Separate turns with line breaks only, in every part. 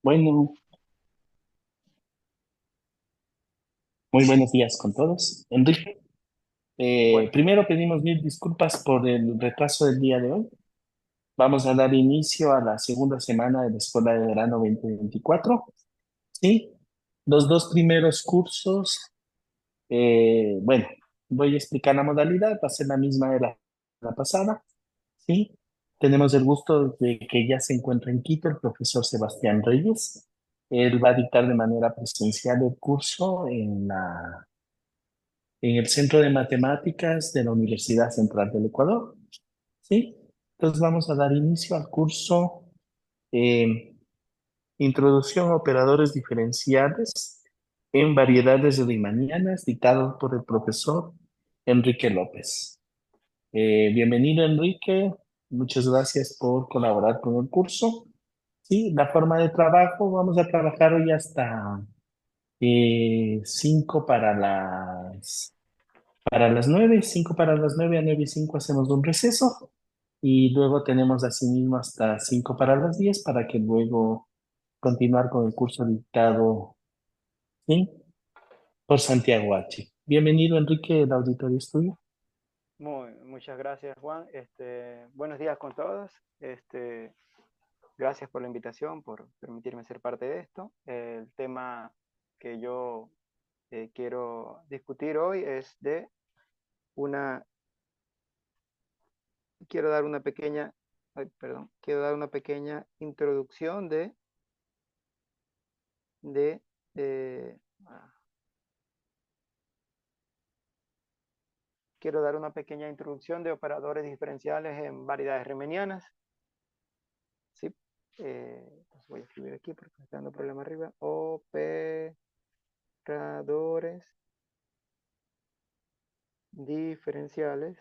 Bueno, muy buenos días con todos. Enrique,
Buenos días.
primero pedimos mil disculpas por el retraso del día de hoy. Vamos a dar inicio a la segunda semana de la Escuela de Verano 2024. Sí, los dos primeros cursos, bueno, voy a explicar la modalidad, va a ser la misma de la pasada. Sí, tenemos el gusto de que ya se encuentra en Quito el profesor Sebastián Reyes. Él va a dictar de manera presencial el curso en el Centro de Matemáticas de la Universidad Central del Ecuador. ¿Sí? Entonces vamos a dar inicio al curso eh, Introducción a Operadores Diferenciales en Variedades Riemannianas, dictado por el profesor Enrique López. Bienvenido, Enrique. Muchas gracias por colaborar con el curso. Sí, la forma de trabajo, vamos a trabajar hoy hasta 5 para las 9, 5 para las 9 a 9 y 5 hacemos un receso y luego tenemos asimismo hasta 5 para las 10 para que luego continuar con el curso dictado, ¿sí? Por Santiago H. Bienvenido, Enrique, el auditorio es tuyo.
Muchas gracias, Juan. Buenos días con todos. Gracias por la invitación, por permitirme ser parte de esto. El tema que yo quiero discutir hoy es una, quiero dar una pequeña, ay, perdón, quiero dar una pequeña introducción de, eh, ah, quiero dar una pequeña introducción de operadores diferenciales en variedades riemannianas. Sí, entonces voy a escribir aquí porque me está dando problema arriba. Operadores diferenciales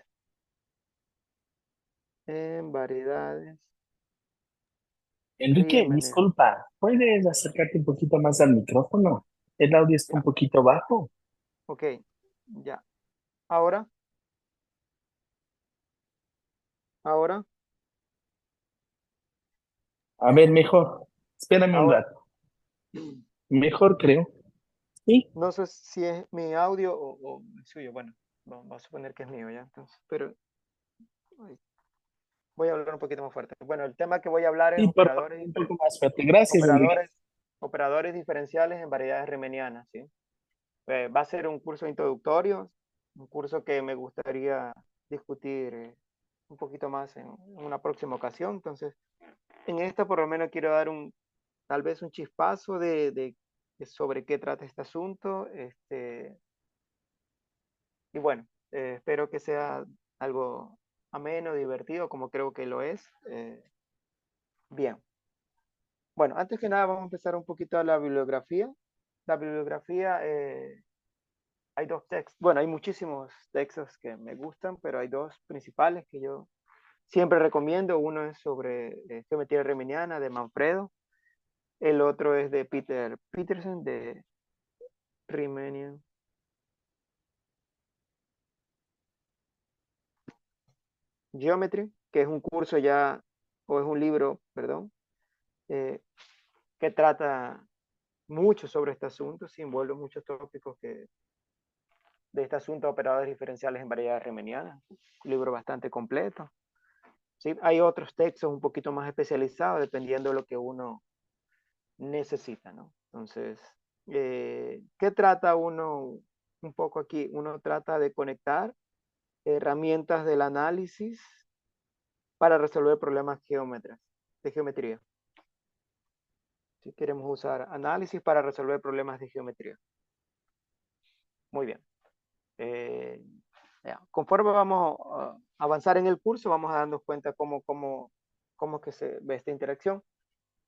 en variedades
Enrique,
riemannianas.
disculpa, ¿puedes acercarte un poquito más al micrófono? El audio está un
Ya,
poquito bajo.
ok, ya. Ahora, ahora,
A ver, mejor. Espérame un
ahora.
rato. Mejor creo. Sí.
No sé si es mi audio o el suyo. Bueno, vamos a suponer que es mío ya. Entonces, pero ay, voy a hablar un poquito más fuerte. Bueno, el tema que voy a hablar es
Sí, por favor, un poco más fuerte. Gracias, Enrique.
operadores, operadores diferenciales en variedades riemannianas, ¿sí? Va a ser un curso introductorio, un curso que me gustaría discutir un poquito más en una próxima ocasión. Entonces, en esta por lo menos quiero dar tal vez un chispazo de sobre qué trata este asunto. Y bueno, espero que sea algo ameno, divertido, como creo que lo es. Bien. Bueno, antes que nada vamos a empezar un poquito a la bibliografía. La bibliografía, hay dos textos, bueno, hay muchísimos textos que me gustan, pero hay dos principales que yo siempre recomiendo. Uno es sobre geometría riemanniana de Manfredo, el otro es de Peter Peterson de Riemannian Geometry, que es un curso ya, o es un libro, perdón, eh, que trata mucho sobre este asunto, sí, envuelve muchos tópicos de este asunto de operadores diferenciales en variedades riemannianas. Un libro bastante completo. Sí, hay otros textos un poquito más especializados dependiendo de lo que uno necesita, ¿no? Entonces, ¿qué trata uno un poco aquí? Uno trata de conectar herramientas del análisis para resolver problemas de geometría. Si queremos usar análisis para resolver problemas de geometría. Muy bien. Eh, ya. Conforme vamos a avanzar en el curso, vamos a darnos cuenta cómo que se ve esta interacción.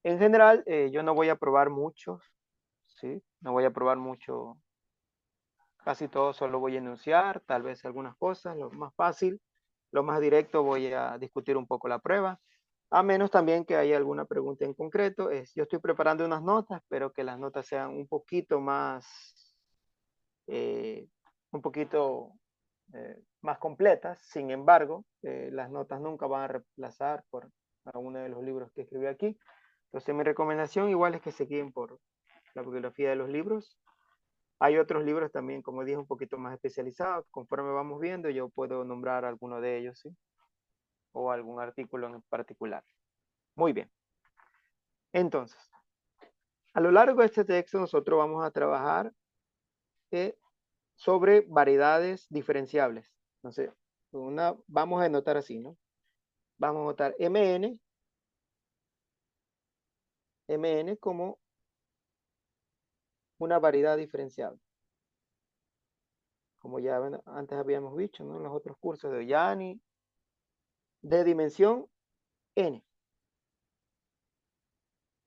En general, yo no voy a probar muchos, ¿sí? No voy a probar mucho, casi todo solo voy a enunciar, tal vez algunas cosas, lo más fácil, lo más directo voy a discutir un poco la prueba, a menos también que haya alguna pregunta en concreto. Yo estoy preparando unas notas, pero que las notas sean un poquito más, eh, un poquito más completas. Sin embargo, las notas nunca van a reemplazar por alguno de los libros que escribí aquí. Entonces mi recomendación igual es que se guíen por la bibliografía de los libros. Hay otros libros también, como dije, un poquito más especializados. Conforme vamos viendo, yo puedo nombrar alguno de ellos, ¿sí? O algún artículo en particular. Muy bien. Entonces, a lo largo de este texto nosotros vamos a trabajar sobre variedades diferenciables. Entonces, vamos a anotar así, ¿no? Vamos a anotar MN como una variedad diferenciable. Como ya antes habíamos dicho, ¿no? En los otros cursos de Ollani, de dimensión n.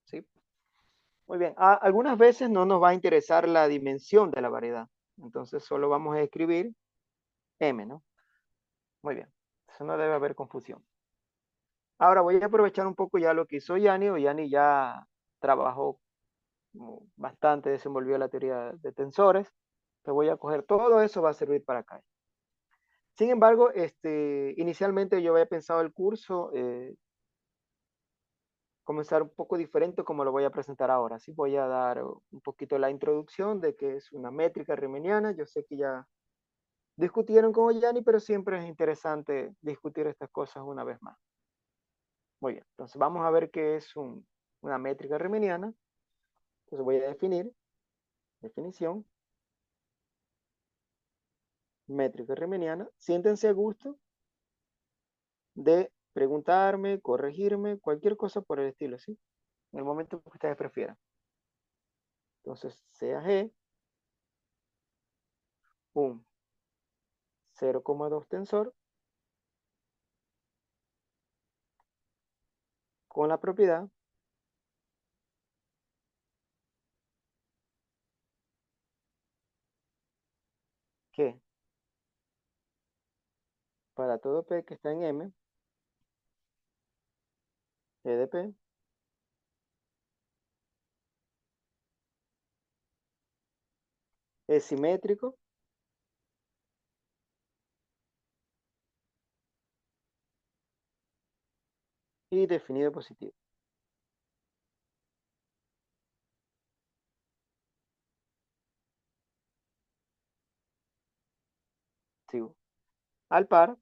¿Sí? Muy bien. Algunas veces no nos va a interesar la dimensión de la variedad. Entonces solo vamos a escribir m, ¿no? Muy bien. Eso no debe haber confusión. Ahora voy a aprovechar un poco ya lo que hizo Ollani. Ollani ya trabajó bastante, desenvolvió la teoría de tensores. Te voy a coger todo eso, va a servir para acá. Sin embargo, inicialmente yo había pensado el curso comenzar un poco diferente como lo voy a presentar ahora. ¿Sí? Voy a dar un poquito la introducción de qué es una métrica riemanniana. Yo sé que ya discutieron con Ollani, pero siempre es interesante discutir estas cosas una vez más. Muy bien, entonces vamos a ver qué es una métrica riemanniana. Entonces voy a definir, definición, métrica riemanniana. Siéntense a gusto de preguntarme, corregirme, cualquier cosa por el estilo, ¿sí? En el momento que ustedes prefieran. Entonces, sea G un 0,2 tensor con la propiedad que para todo P que está en M, P de P, es simétrico y definido positivo. Sigo. Al par,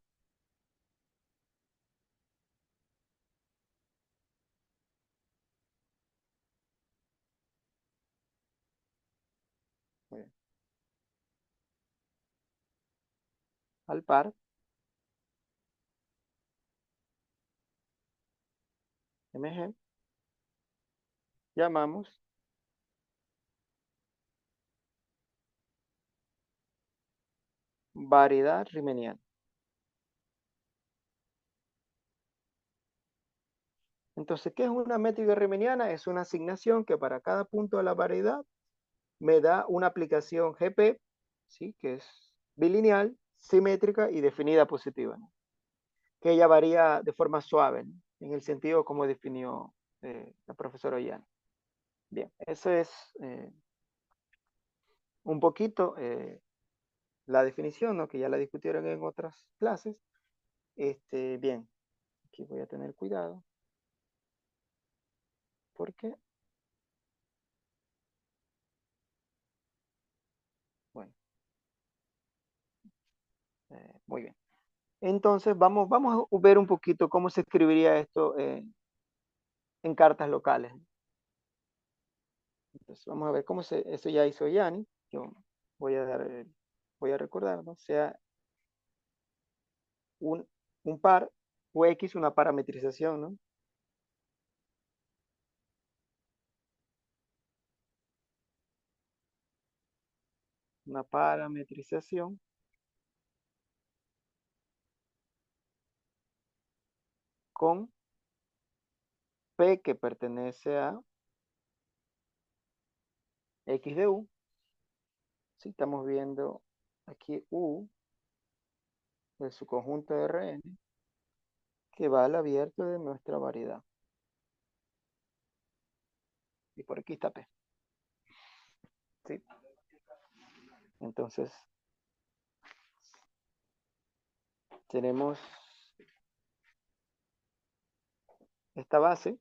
al par, MG, llamamos variedad riemanniana. Entonces, ¿qué es una métrica riemanniana? Es una asignación que para cada punto de la variedad me da una aplicación GP, ¿sí? Que es bilineal, simétrica y definida positiva, ¿no? Que ella varía de forma suave, ¿no? En el sentido como definió la profesora Ollana. Bien, eso es un poquito la definición, ¿no? Que ya la discutieron en otras clases. Bien, aquí voy a tener cuidado. Porque, bueno, muy bien. Entonces, vamos a ver un poquito cómo se escribiría esto en cartas locales. Entonces, vamos a ver eso ya hizo Yanni. Yo voy a dar, voy a recordar, ¿no? Sea un, un par o X, una parametrización, ¿no? Una parametrización con P que pertenece a X de U. Si estamos viendo aquí U de su conjunto de Rn que va al abierto de nuestra variedad. Y por aquí está P. ¿Sí? Entonces, tenemos esta base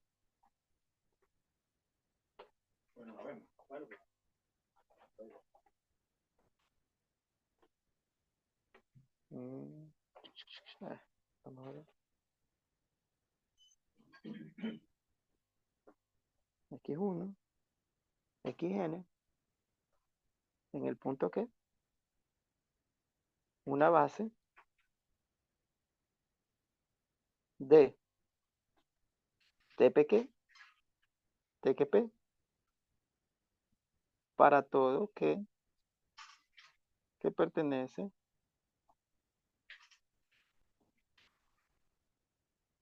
Mm, vamos a ver. X1, Xn, en el punto que una base de TPQ, TQP, para todo que pertenece,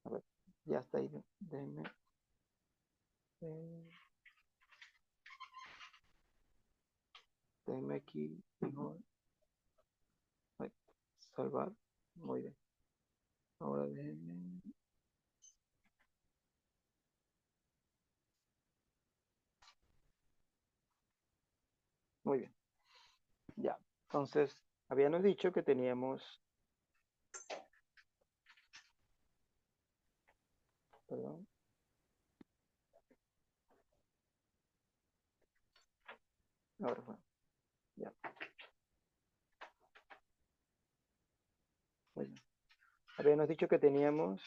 a ver, ya está ahí, déjenme, déjenme aquí, mejor, ay, salvar, muy bien, ahora déjenme, muy bien, ya, entonces, habíamos dicho que teníamos, perdón, ahora bueno, ya, muy bien, habíamos dicho que teníamos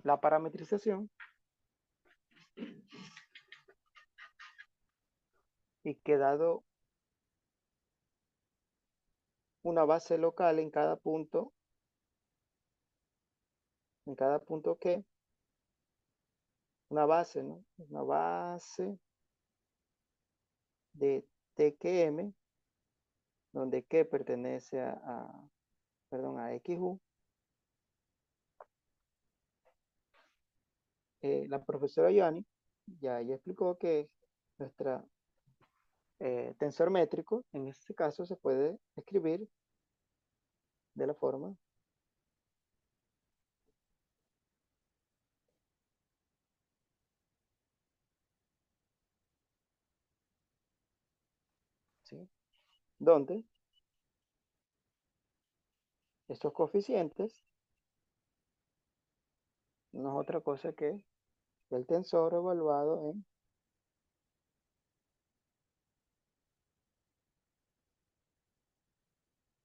la parametrización y que dado una base local en cada punto que, una base, ¿no? Una base de TQM, donde Q pertenece perdón, a XU. La profesora Joanny ya explicó que nuestra tensor métrico, en este caso, se puede escribir de la forma ¿sí? Donde estos coeficientes no es otra cosa que el tensor evaluado en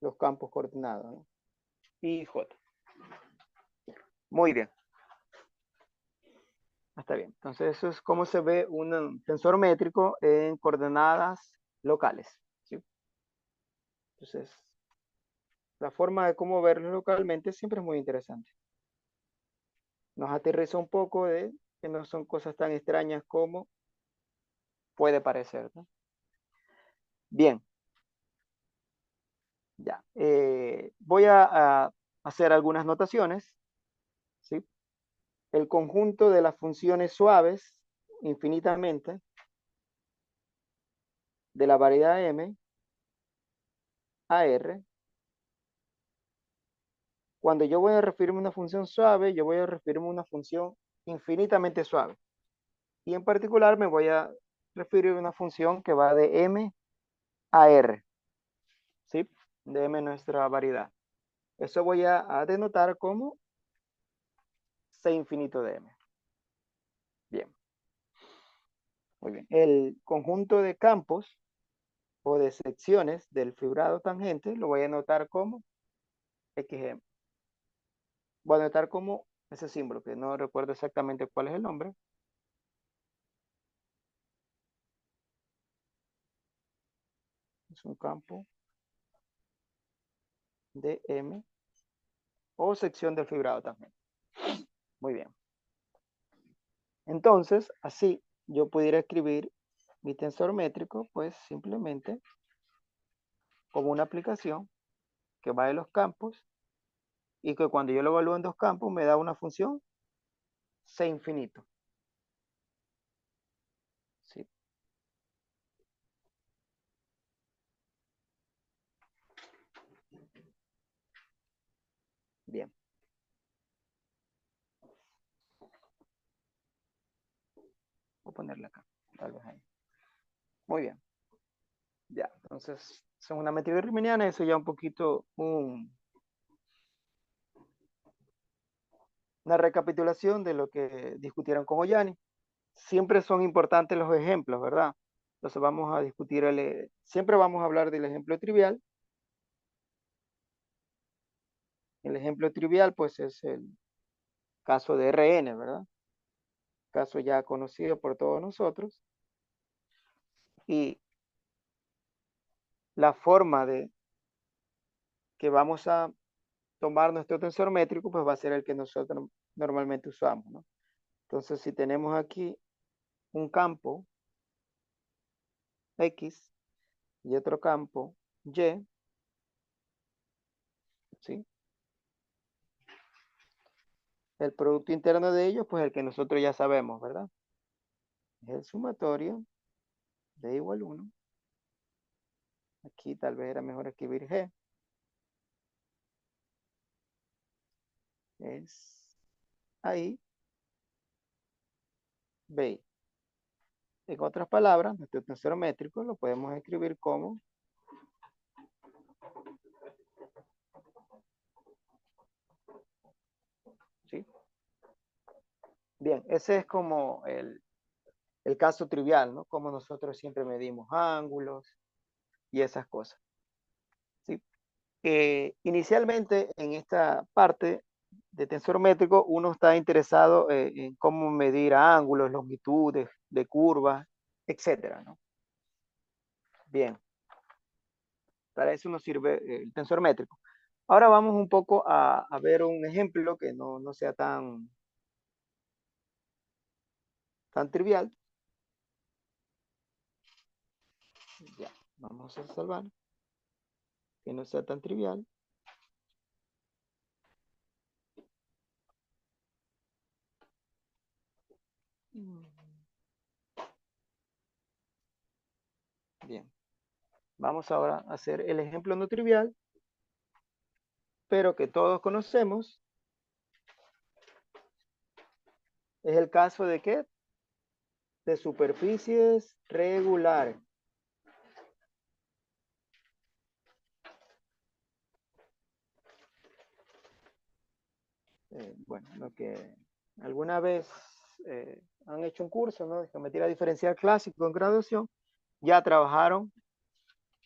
los campos coordinados, ¿no? Y J. Muy bien. Está bien. Entonces, eso es cómo se ve un tensor métrico en coordenadas locales, ¿sí? Entonces, la forma de cómo verlo localmente siempre es muy interesante. Nos aterriza un poco de que no son cosas tan extrañas como puede parecer, ¿no? Bien, ya. Voy a hacer algunas notaciones, ¿sí? El conjunto de las funciones suaves infinitamente de la variedad M a R. Cuando yo voy a referirme a una función suave, yo voy a referirme a una función infinitamente suave. Y en particular me voy a referir a una función que va de M a R, ¿sí? De M nuestra variedad. Eso voy a denotar como C infinito de M. Bien. Muy bien. El conjunto de campos o de secciones del fibrado tangente lo voy a anotar como XM. Voy a anotar como ese símbolo, que no recuerdo exactamente cuál es el nombre. Es un campo de M o sección del fibrado también. Muy bien. Entonces, así yo pudiera escribir mi tensor métrico, pues simplemente como una aplicación que va de los campos y que cuando yo lo evalúo en dos campos me da una función C infinito. ¿Sí? Bien. Voy a ponerle acá, tal vez ahí. Muy bien. Ya, entonces, son una métrica riemanniana, eso ya un poquito una recapitulación de lo que discutieron con Ollani. Siempre son importantes los ejemplos, ¿verdad? Entonces vamos a discutir, siempre vamos a hablar del ejemplo trivial. El ejemplo trivial, pues, es el caso de RN, ¿verdad? Caso ya conocido por todos nosotros. Y la forma de que vamos a tomar nuestro tensor métrico, pues va a ser el que nosotros normalmente usamos, ¿no? Entonces, si tenemos aquí un campo X y otro campo Y, ¿sí? El producto interno de ellos, pues el que nosotros ya sabemos, ¿verdad? Es el sumatorio de igual 1. Aquí tal vez era mejor escribir G. Es ahí, B. En otras palabras, nuestro tensor métrico lo podemos escribir como, ¿sí? Bien, ese es como el caso trivial, ¿no? Como nosotros siempre medimos ángulos y esas cosas, ¿sí? Inicialmente en esta parte de tensor métrico uno está interesado en cómo medir ángulos, longitudes de curvas, etcétera, ¿no? Bien, para eso nos sirve el tensor métrico. Ahora vamos un poco a ver un ejemplo que no sea tan trivial. Ya, vamos a salvar, que no sea tan trivial. Bien, vamos ahora a hacer el ejemplo no trivial, pero que todos conocemos. Es el caso de ¿qué? De superficies regulares. Bueno, lo que alguna vez han hecho un curso, ¿no? De geometría diferencial clásico en graduación, ya trabajaron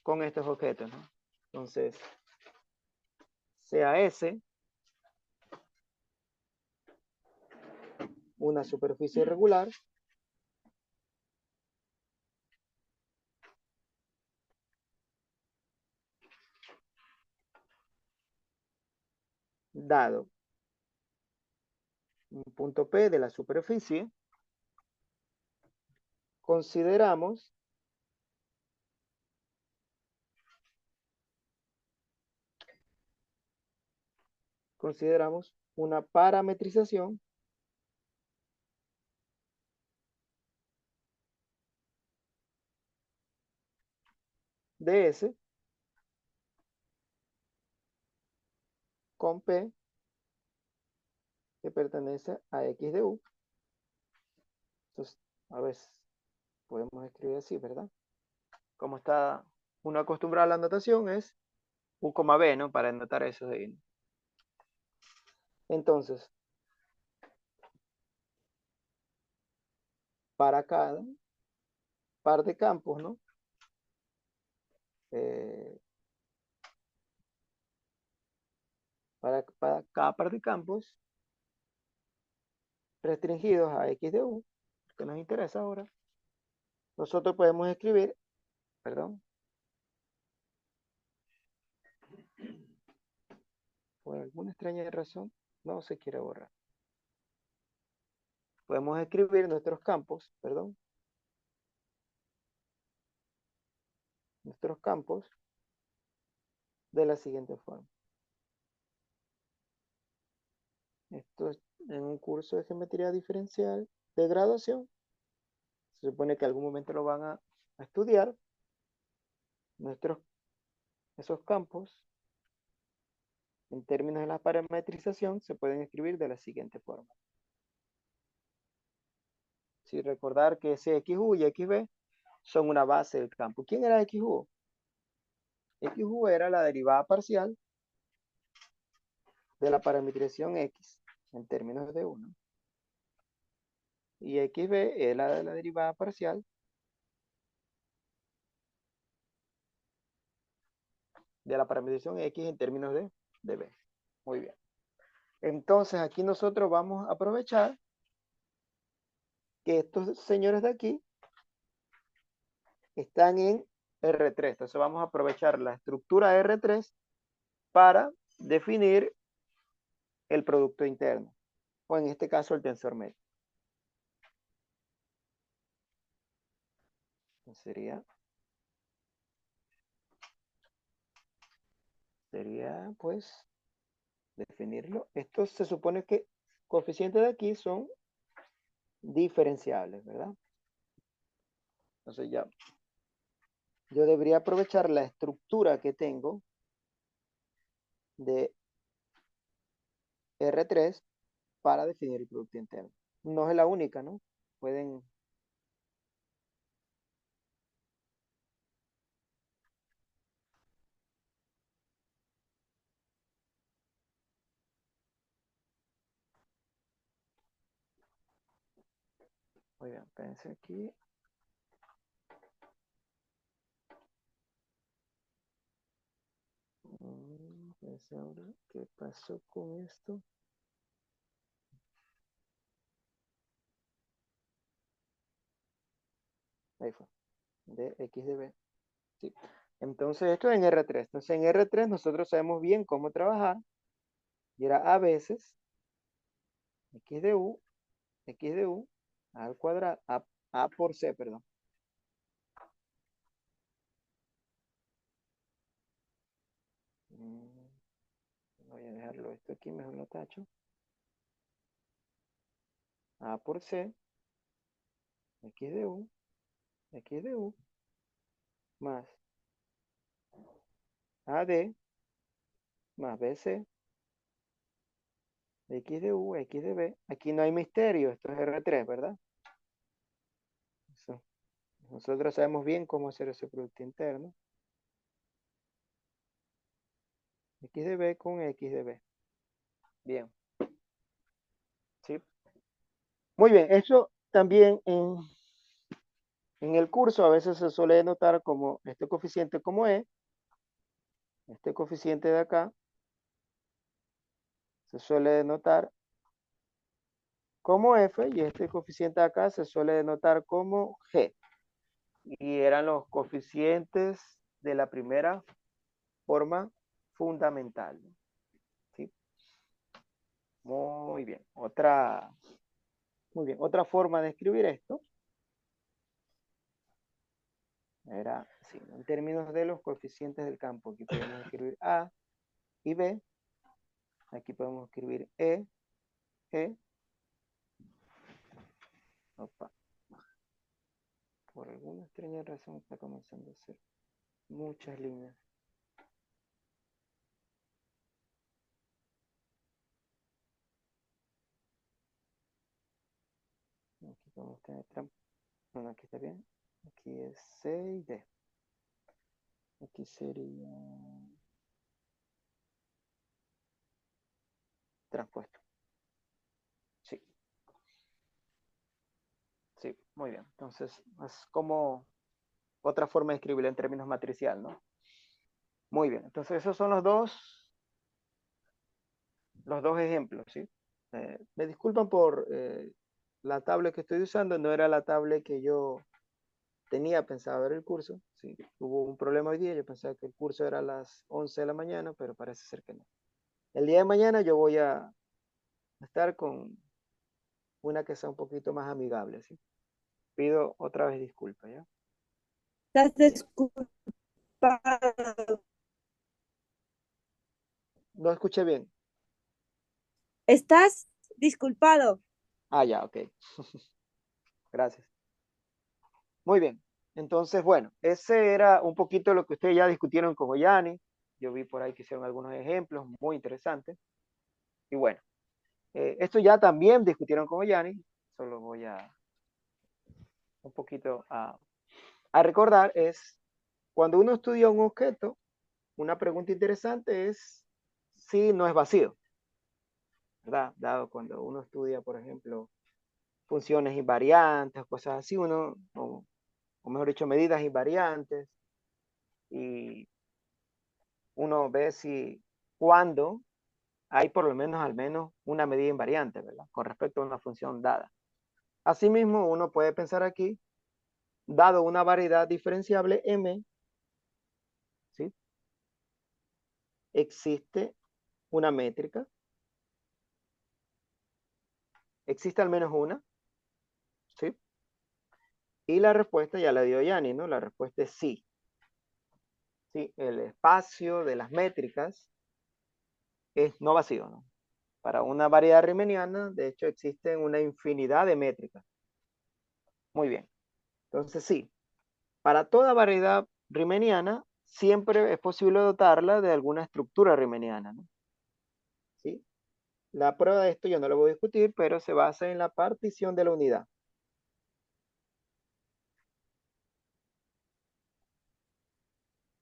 con estos objetos, ¿no? Entonces, sea S una superficie regular, dado un punto P de la superficie, consideramos una parametrización de S con P que pertenece a X de U. Entonces, a veces podemos escribir así, ¿verdad? Como está uno acostumbrado a la notación, es U, B, ¿no? Para anotar eso de ahí. Entonces, para cada par de campos, ¿no? Eh, para cada par de campos restringidos a X de U, que nos interesa ahora, nosotros podemos escribir, perdón, por alguna extraña razón, no se quiere borrar. Podemos escribir nuestros campos, perdón, nuestros campos de la siguiente forma. Esto es en un curso de geometría diferencial de graduación. Se supone que algún momento lo van a estudiar. Esos campos, en términos de la parametrización, se pueden escribir de la siguiente forma. Si recordar que ese XU y XB son una base del campo. ¿Quién era XU? XU era la derivada parcial de la parametrización X en términos de 1. Y xb es la derivada parcial de la parametrización x en términos de b. Muy bien. Entonces aquí nosotros vamos a aprovechar que estos señores de aquí están en R3. Entonces vamos a aprovechar la estructura R3 para definir el producto interno, o en este caso el tensor medio. Sería pues definirlo. Estos se supone que coeficientes de aquí son diferenciables, ¿verdad? Entonces ya yo debería aprovechar la estructura que tengo de R3 para definir el producto interno. No es la única, ¿no? Pueden... Muy bien, pensé aquí. Pensé ahora, ¿qué pasó con esto? Ahí fue. De X de B. Sí. Entonces esto es en R3. Entonces en R3 nosotros sabemos bien cómo trabajar. Y era a veces X de U al cuadrado, A por C, perdón. Voy a dejarlo esto aquí, mejor lo tacho. A por C, X de U, más AD, más BC, X de U, X de B. Aquí no hay misterio, esto es R3, ¿verdad? Eso. Nosotros sabemos bien cómo hacer ese producto interno. X de B con X de B. Bien. ¿Sí? Muy bien, eso también en el curso a veces se suele denotar como este coeficiente como E, este coeficiente de acá se suele denotar como F y este coeficiente de acá se suele denotar como G. Y eran los coeficientes de la primera forma fundamental. ¿Sí? Muy bien. Otra forma de escribir esto era así, en términos de los coeficientes del campo. Aquí podemos escribir A y B. Aquí podemos escribir E, G. Opa. Por alguna extraña razón está comenzando a hacer muchas líneas. Aquí podemos tener trampa. Bueno, aquí está bien. Aquí es C y D. Aquí sería transpuesto. Sí, sí, muy bien. Entonces, es como otra forma de escribirlo en términos matricial, ¿no? Muy bien. Entonces, esos son los dos ejemplos, ¿sí? Me disculpan por la tablet que estoy usando, no era la tablet que yo tenía pensado ver el curso. Sí, hubo un problema hoy día, yo pensaba que el curso era a las 11 de la mañana, pero parece ser que no. El día de mañana yo voy a estar con una que sea un poquito más amigable, ¿sí? Pido otra vez disculpas, ¿ya?
Estás
Bien.
disculpado.
No escuché bien.
Estás disculpado.
Ah, ya, ok. Gracias. Muy bien. Entonces, bueno, ese era un poquito lo que ustedes ya discutieron con Goyani. Yo vi por ahí que hicieron algunos ejemplos muy interesantes. Y bueno, esto ya también discutieron con Goyani. Solo voy a un poquito a recordar es cuando uno estudia un objeto, una pregunta interesante es si no es vacío. ¿verdad? Dado cuando uno estudia, por ejemplo, funciones invariantes, cosas así, o mejor dicho, medidas invariantes, y uno ve si, cuándo hay por lo menos al menos una medida invariante, ¿verdad? Con respecto a una función dada. Asimismo, uno puede pensar aquí, dado una variedad diferenciable m, ¿sí? Existe una métrica, existe al menos una, ¿sí? Y la respuesta ya la dio Yanni, ¿no? La respuesta es sí. Sí, el espacio de las métricas es no vacío, ¿no? Para una variedad riemanniana, de hecho, existen una infinidad de métricas. Muy bien. Entonces, sí, para toda variedad riemanniana, siempre es posible dotarla de alguna estructura riemanniana, ¿no? ¿Sí? La prueba de esto yo no lo voy a discutir, pero se basa en la partición de la unidad.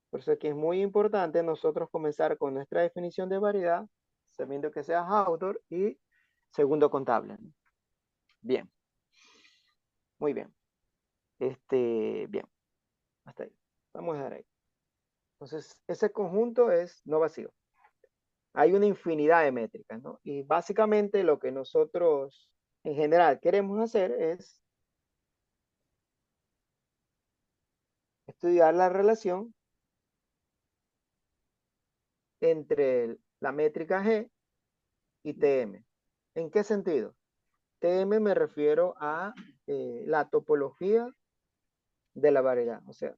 Por eso aquí es muy importante nosotros comenzar con nuestra definición de variedad, sabiendo que sea Hausdorff y segundo contable, ¿no? Bien, muy bien. Bien, hasta ahí. Vamos a dejar ahí. Entonces, ese conjunto es no vacío. Hay una infinidad de métricas, ¿no? Y básicamente lo que nosotros en general queremos hacer es estudiar la relación entre la métrica G y TM. ¿En qué sentido? TM me refiero a la topología de la variedad. O sea,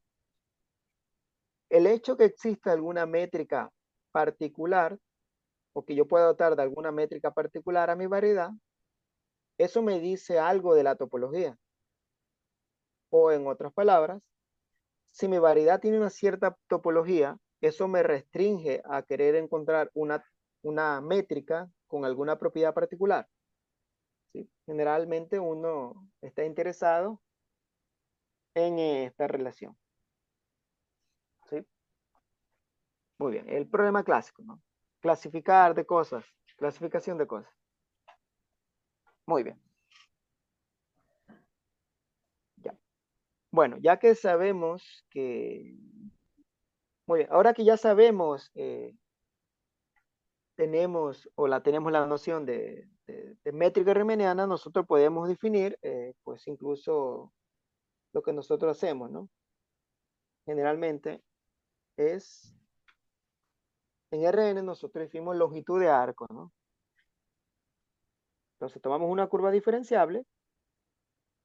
el hecho que exista alguna métrica particular o que yo pueda dotar de alguna métrica particular a mi variedad, eso me dice algo de la topología. O en otras palabras, si mi variedad tiene una cierta topología, eso me restringe a querer encontrar una métrica con alguna propiedad particular. ¿Sí? Generalmente uno está interesado en esta relación. ¿Sí? Muy bien, el problema clásico, ¿no? Clasificar de cosas, clasificación de cosas. Muy bien. Ya. Bueno, ya que sabemos que... Muy bien, ahora que ya sabemos, tenemos la noción de métrica riemanniana, nosotros podemos definir, pues incluso lo que nosotros hacemos, ¿no? Generalmente es, en Rn nosotros definimos longitud de arco, ¿no? Entonces tomamos una curva diferenciable,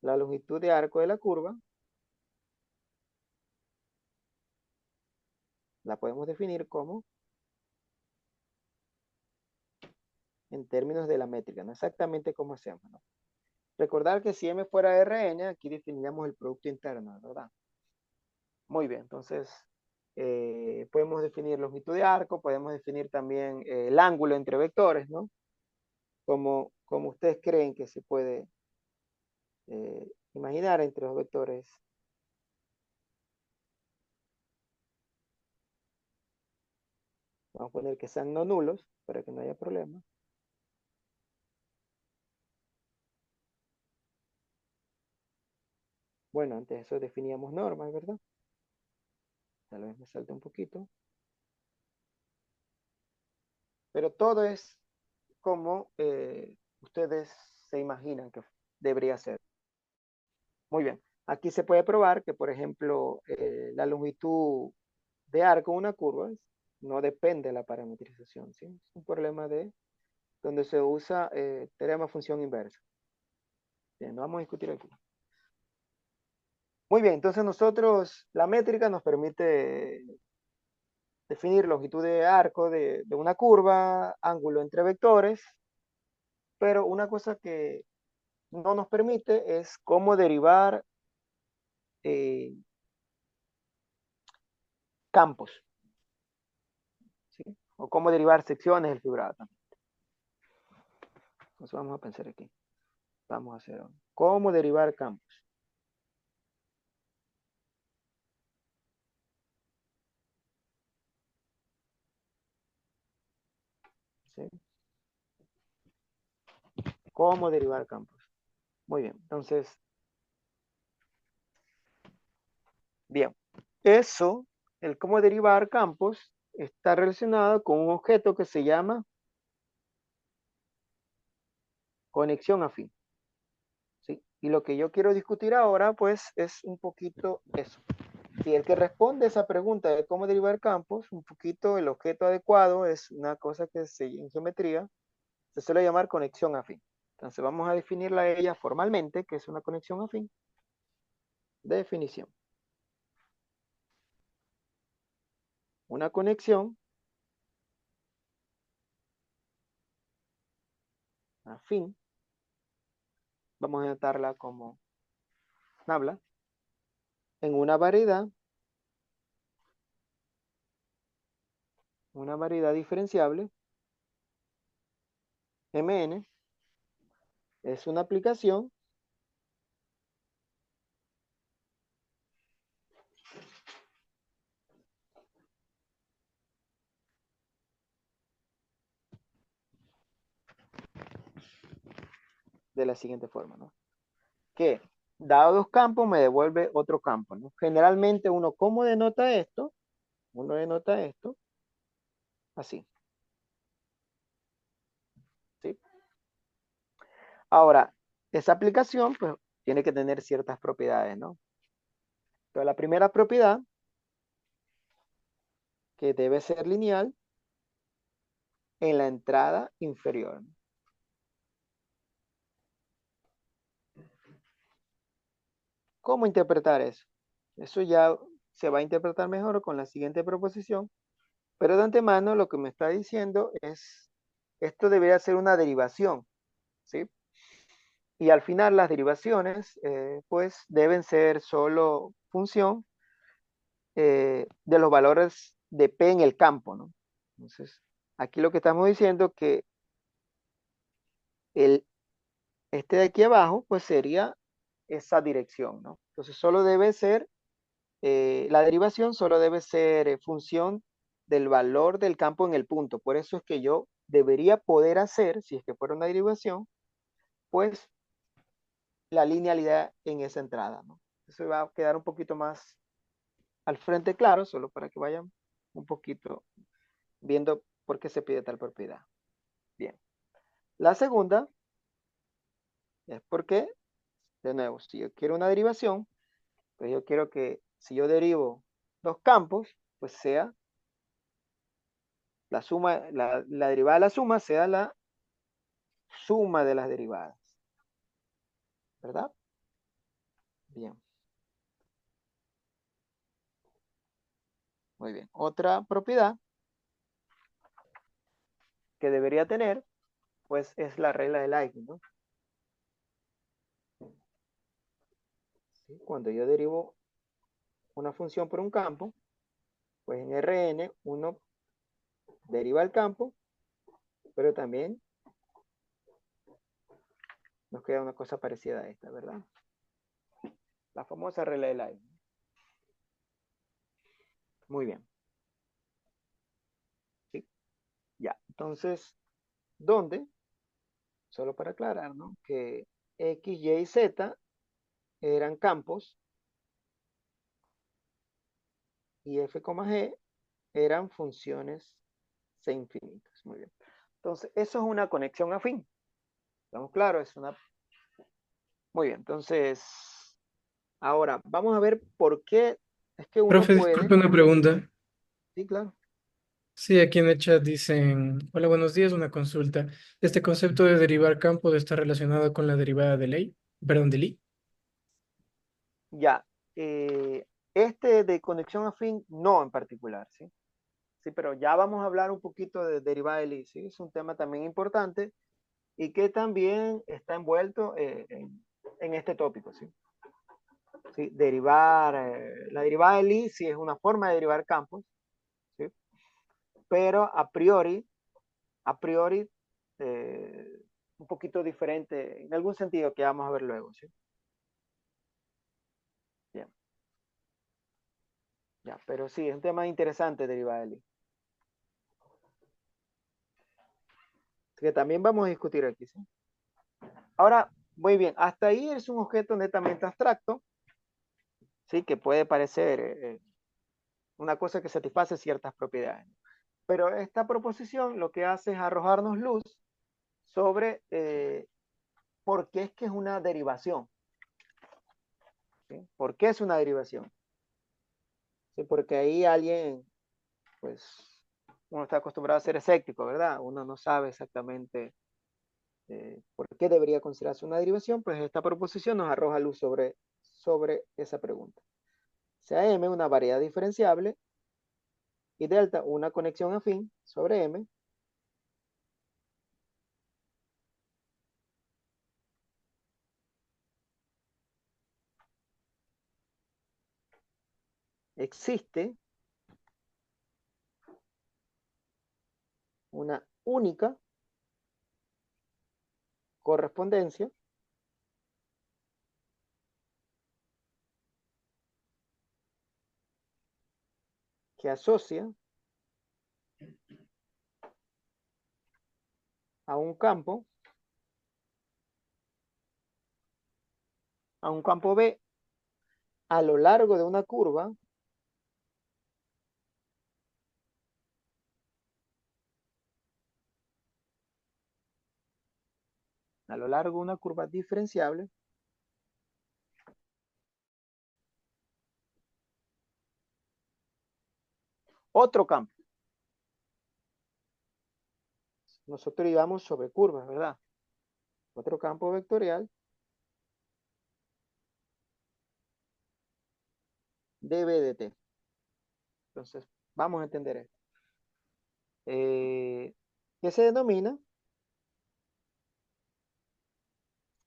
la longitud de arco de la curva, la podemos definir como en términos de la métrica, no exactamente como hacemos, ¿no? Recordar que si m fuera Rn, aquí definiríamos el producto interno, ¿verdad? Muy bien, entonces podemos definir longitud de arco, podemos definir también el ángulo entre vectores, ¿no? Como ustedes creen que se puede imaginar entre los vectores. Vamos a poner que sean no nulos para que no haya problema. Bueno, antes de eso definíamos normas, ¿verdad? Tal vez me salte un poquito. Pero todo es como ustedes se imaginan que debería ser. Muy bien. Aquí se puede probar que, por ejemplo, la longitud de arco de una curva no depende de la parametrización, ¿sí? Es un problema de donde se usa teorema función inversa. Bien, no vamos a discutir aquí. Muy bien, entonces nosotros, la métrica nos permite definir longitud de arco de una curva, ángulo entre vectores, pero una cosa que no nos permite es cómo derivar eh, campos, ¿sí? O cómo derivar secciones del fibrado también. Entonces vamos a pensar aquí. Vamos a hacer cómo derivar campos. ¿Sí? cómo derivar campos. Muy bien, entonces, bien, eso, el cómo derivar campos, está relacionado con un objeto que se llama conexión afín. ¿Sí? Y lo que yo quiero discutir ahora, pues, es un poquito eso. Si el que responde esa pregunta de cómo derivar campos, un poquito el objeto adecuado es una cosa que en geometría se suele llamar conexión afín. Entonces vamos a definirla a ella formalmente, que es una conexión afín. Definición. Una conexión afín, vamos a anotarla como habla, en una variedad diferenciable, Mn, es una aplicación de la siguiente forma, ¿no? Que dado dos campos me devuelve otro campo, ¿no? Generalmente uno, ¿cómo denota esto? Uno denota esto así, ¿sí? Ahora, esa aplicación, pues, tiene que tener ciertas propiedades, ¿no? Pero la primera propiedad, que debe ser lineal en la entrada inferior. ¿Cómo interpretar eso? Eso ya se va a interpretar mejor con la siguiente proposición, pero de antemano lo que me está diciendo es, esto debería ser una derivación, ¿sí? Y al final las derivaciones, pues, deben ser solo función de los valores de P en el campo, ¿no? Entonces, aquí lo que estamos diciendo que el, este de aquí abajo, pues sería esa dirección, ¿no? Entonces, solo debe ser, la derivación solo debe ser función del valor del campo en el punto. Por eso es que yo debería poder hacer, si es que fuera una derivación, pues la linealidad en esa entrada, ¿no? Eso va a quedar un poquito más al frente claro, solo para que vayan un poquito viendo por qué se pide tal propiedad. Bien. La segunda es porque, de nuevo, si yo quiero una derivación, pues yo quiero que si yo derivo dos campos, pues sea la suma, la derivada de la suma sea la suma de las derivadas. ¿Verdad? Bien. Muy bien. Otra propiedad que debería tener, pues es la regla de Leibniz, ¿no? ¿Sí? Cuando yo derivo una función por un campo, pues en Rn uno deriva el campo, pero también nos queda una cosa parecida a esta, ¿verdad? La famosa regla de Leibniz. Muy bien. ¿Sí? Ya. Entonces, ¿dónde? Solo para aclarar, ¿no? Que X, Y y Z eran campos y F, G eran funciones C infinitas. Muy bien. Entonces, eso es una conexión afín. ¿Estamos claros? Es una... Muy bien. Entonces, ahora vamos a ver por qué es que uno
Profe,
puede...
disculpe una pregunta.
Sí, claro.
Sí, aquí en el chat dicen, hola, buenos días, una consulta. ¿Este concepto de derivar campo está relacionado con la derivada de ley? Perdón, de Lie.
Ya. Este de conexión afín, no en particular, ¿sí? Sí, pero ya vamos a hablar un poquito de derivada de Lie, ¿sí? Es un tema también importante y que también está envuelto en este tópico, ¿sí? Sí, derivar, la derivada de Lie sí es una forma de derivar campos, ¿sí? Pero a priori, un poquito diferente, en algún sentido que vamos a ver luego, ¿sí? Bien, ya, pero sí, es un tema interesante derivada de Lie. Que también vamos a discutir aquí, ¿sí? Ahora, muy bien, hasta ahí es un objeto netamente abstracto, ¿sí? Que puede parecer una cosa que satisface ciertas propiedades. Pero esta proposición lo que hace es arrojarnos luz sobre por qué es que es una derivación. ¿Sí? ¿Por qué es una derivación? ¿Sí? Porque ahí alguien, pues, uno está acostumbrado a ser escéptico, ¿verdad? Uno no sabe exactamente por qué debería considerarse una derivación, pues esta proposición nos arroja luz sobre esa pregunta. Sea M una variedad diferenciable y delta una conexión afín sobre M, existe una única correspondencia que asocia a un campo B a lo largo de una curva diferenciable otro campo. Nosotros íbamos sobre curvas, ¿verdad? Otro campo vectorial dB de t. Entonces, vamos a entender esto. Que se denomina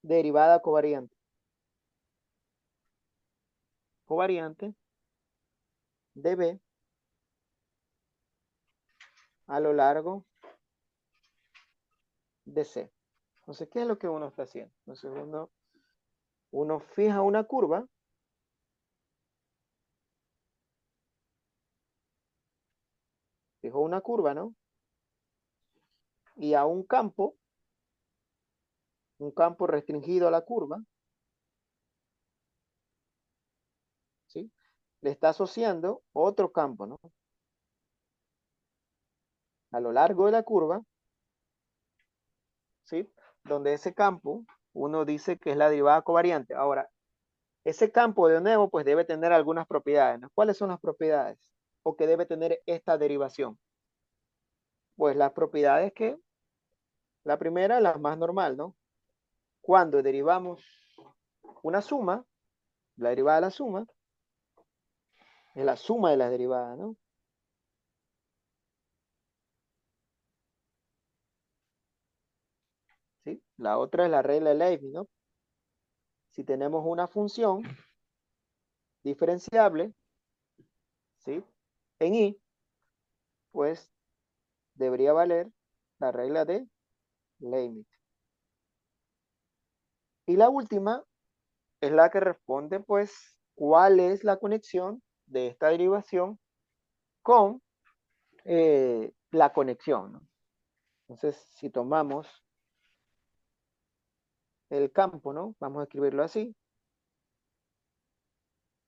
derivada covariante. Covariante dB a lo largo de C. Entonces, ¿qué es lo que uno está haciendo? Entonces, uno fija una curva, fijó una curva, ¿no? Y a un campo restringido a la curva, ¿sí? Le está asociando otro campo, ¿no? A lo largo de la curva, ¿sí? Donde ese campo, uno dice que es la derivada covariante. Ahora, ese campo de nuevo, pues debe tener algunas propiedades, ¿no? ¿Cuáles son las propiedades? O que debe tener esta derivación. Pues las propiedades que, la primera, la más normal, ¿no? Cuando derivamos una suma, la derivada de la suma, es la suma de las derivadas, ¿no? ¿Sí? La otra es la regla de Leibniz, ¿no? Si tenemos una función diferenciable, ¿sí? En I, pues debería valer la regla de Leibniz. Y la última es la que responde, pues, cuál es la conexión de esta derivación con la conexión, ¿no? Entonces, si tomamos el campo, ¿no? Vamos a escribirlo así,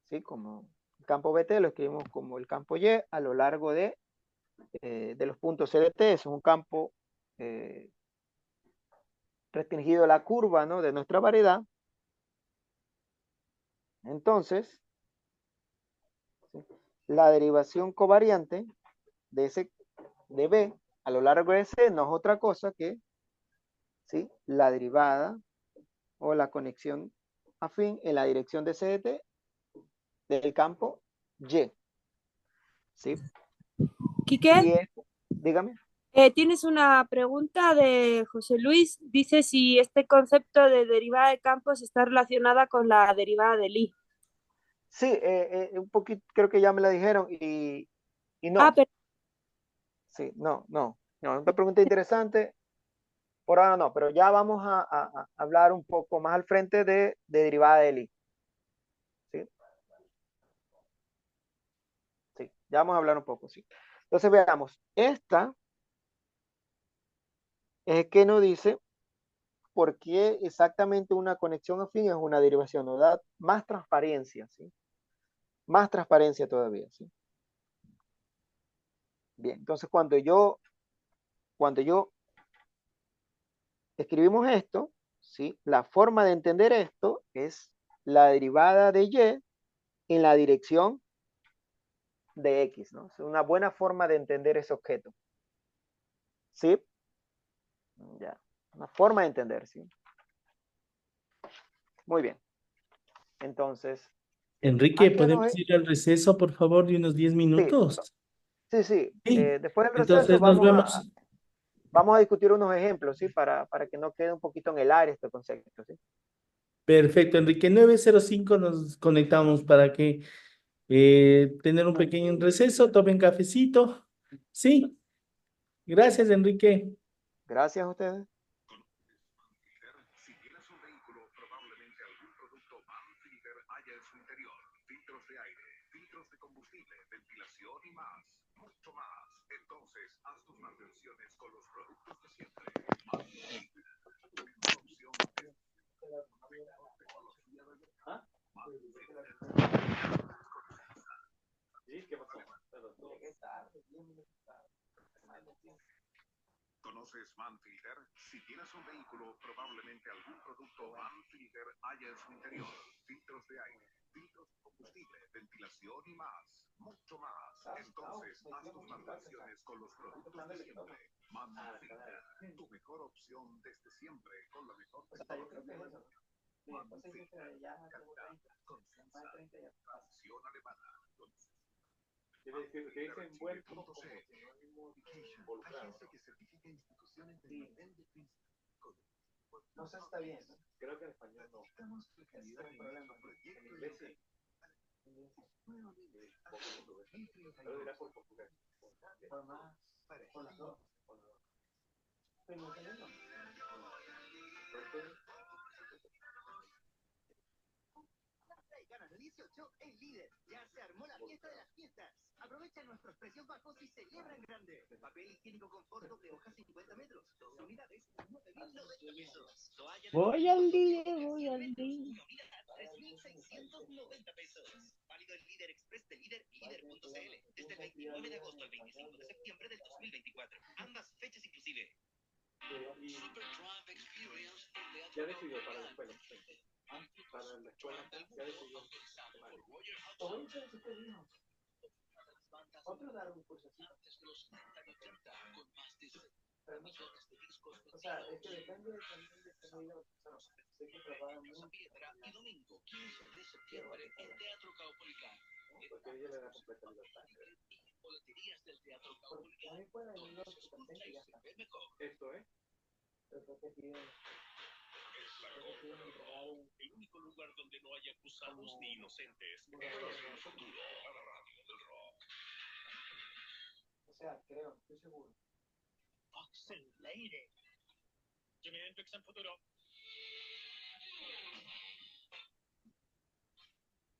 ¿sí? Como el campo BT lo escribimos como el campo Y a lo largo de los puntos CDT. Es un campo restringido a la curva, ¿no? De nuestra variedad. Entonces, ¿sí? La derivación covariante de B a lo largo de C no es otra cosa que, ¿sí? La derivada o la conexión afín en la dirección de CDT del campo Y. ¿Sí?
Quique,
Y es, dígame.
tienes una pregunta de José Luis. Dice si este concepto de derivada de campos está relacionada con la derivada de Lie.
Sí, un poquito, creo que ya me la dijeron y
Ah,
no. Sí, no, una pregunta interesante. Por ahora no, pero ya vamos a hablar un poco más al frente de derivada de Lie. ¿Sí? Sí, ya vamos a hablar un poco, sí. Entonces veamos, esta es que nos dice por qué exactamente una conexión afín es una derivación, nos da más transparencia, ¿sí? Más transparencia todavía, ¿sí? Bien, entonces cuando yo escribimos esto, ¿sí? La forma de entender esto es la derivada de y en la dirección de x, ¿no? Es una buena forma de entender ese objeto. ¿Sí? Ya, una forma de entender, ¿sí? Muy bien. Entonces,
Enrique,
aquí nos...
¿podemos ir al receso, por favor, de unos 10
Sí,
minutos?
sí, sí.
Sí.
Después del receso
Entonces nos vemos.
vamos a discutir unos ejemplos, ¿sí? Para que no quede un poquito en el aire este concepto, ¿sí?
Perfecto, Enrique. 9:05 nos conectamos para que tener un pequeño receso, tomen cafecito. Sí, gracias, Enrique.
Gracias a ustedes.
Si tienes un vehículo, probablemente algún producto Manfilter haya en su interior. Filtros de aire, filtros de combustible, ventilación y más. Mucho más. Entonces, haz tus mantenciones con los productos de siempre. Manfilter. Tu mejor opción es tecnología de verdad. Manfilter. ¿Conoces Manfilter? Si tienes un vehículo, probablemente algún producto Manfilter haya en su interior. Filtros de aire, filtros de combustible, ventilación y más. Mucho más. Entonces, haz tus mantenciones con los productos de siempre. Manfilter. Tu mejor opción desde siempre con la mejor tecnología. Manfilter. Calidad, confianza, tradición alemana. Hay gente que certifica instituciones de nivel de príncipe. No sé si está bien, ¿no? Creo que en español no. Estamos flexibilidad en nuestro proyecto en inglés. Nuevo nivel. Pero dirá por portugués. Por más. Por las dos. Pero no tenemos.
Ganas de 18 en Líder. Ya se armó la fiesta de las fiestas. Aprovecha nuestros precios bajos y celebra en grande. Papel higiénico confort doble hoja 50 metros. 12 unidades, 9.090 pesos.
Voy al día, voy al día.
3.690 pesos. Válido en Líder Express de Líder y Líder.cl. Desde el 29 de agosto al 25 de septiembre del 2024. Ambas fechas inclusive.
Ya decidió para la escuela. Para la escuela ya decidió.
Otro dar un curso así. O sea, es que depende también de qué medida la persona. Sé que trabaja mucho.
Y domingo 15 de septiembre en Teatro Caupolicán.
Porque ella le da completa libertad.
Boleterías del Teatro Caupolicán.
También puede ayudar a su paciente y ya está.
Esto es.
Pero creo que tiene...
El único lugar donde no hay acusados ni inocentes. El futuro a la radio del rock.
O sea, creo, estoy seguro.
Oxenleire. Jimi Hendrix en futuro.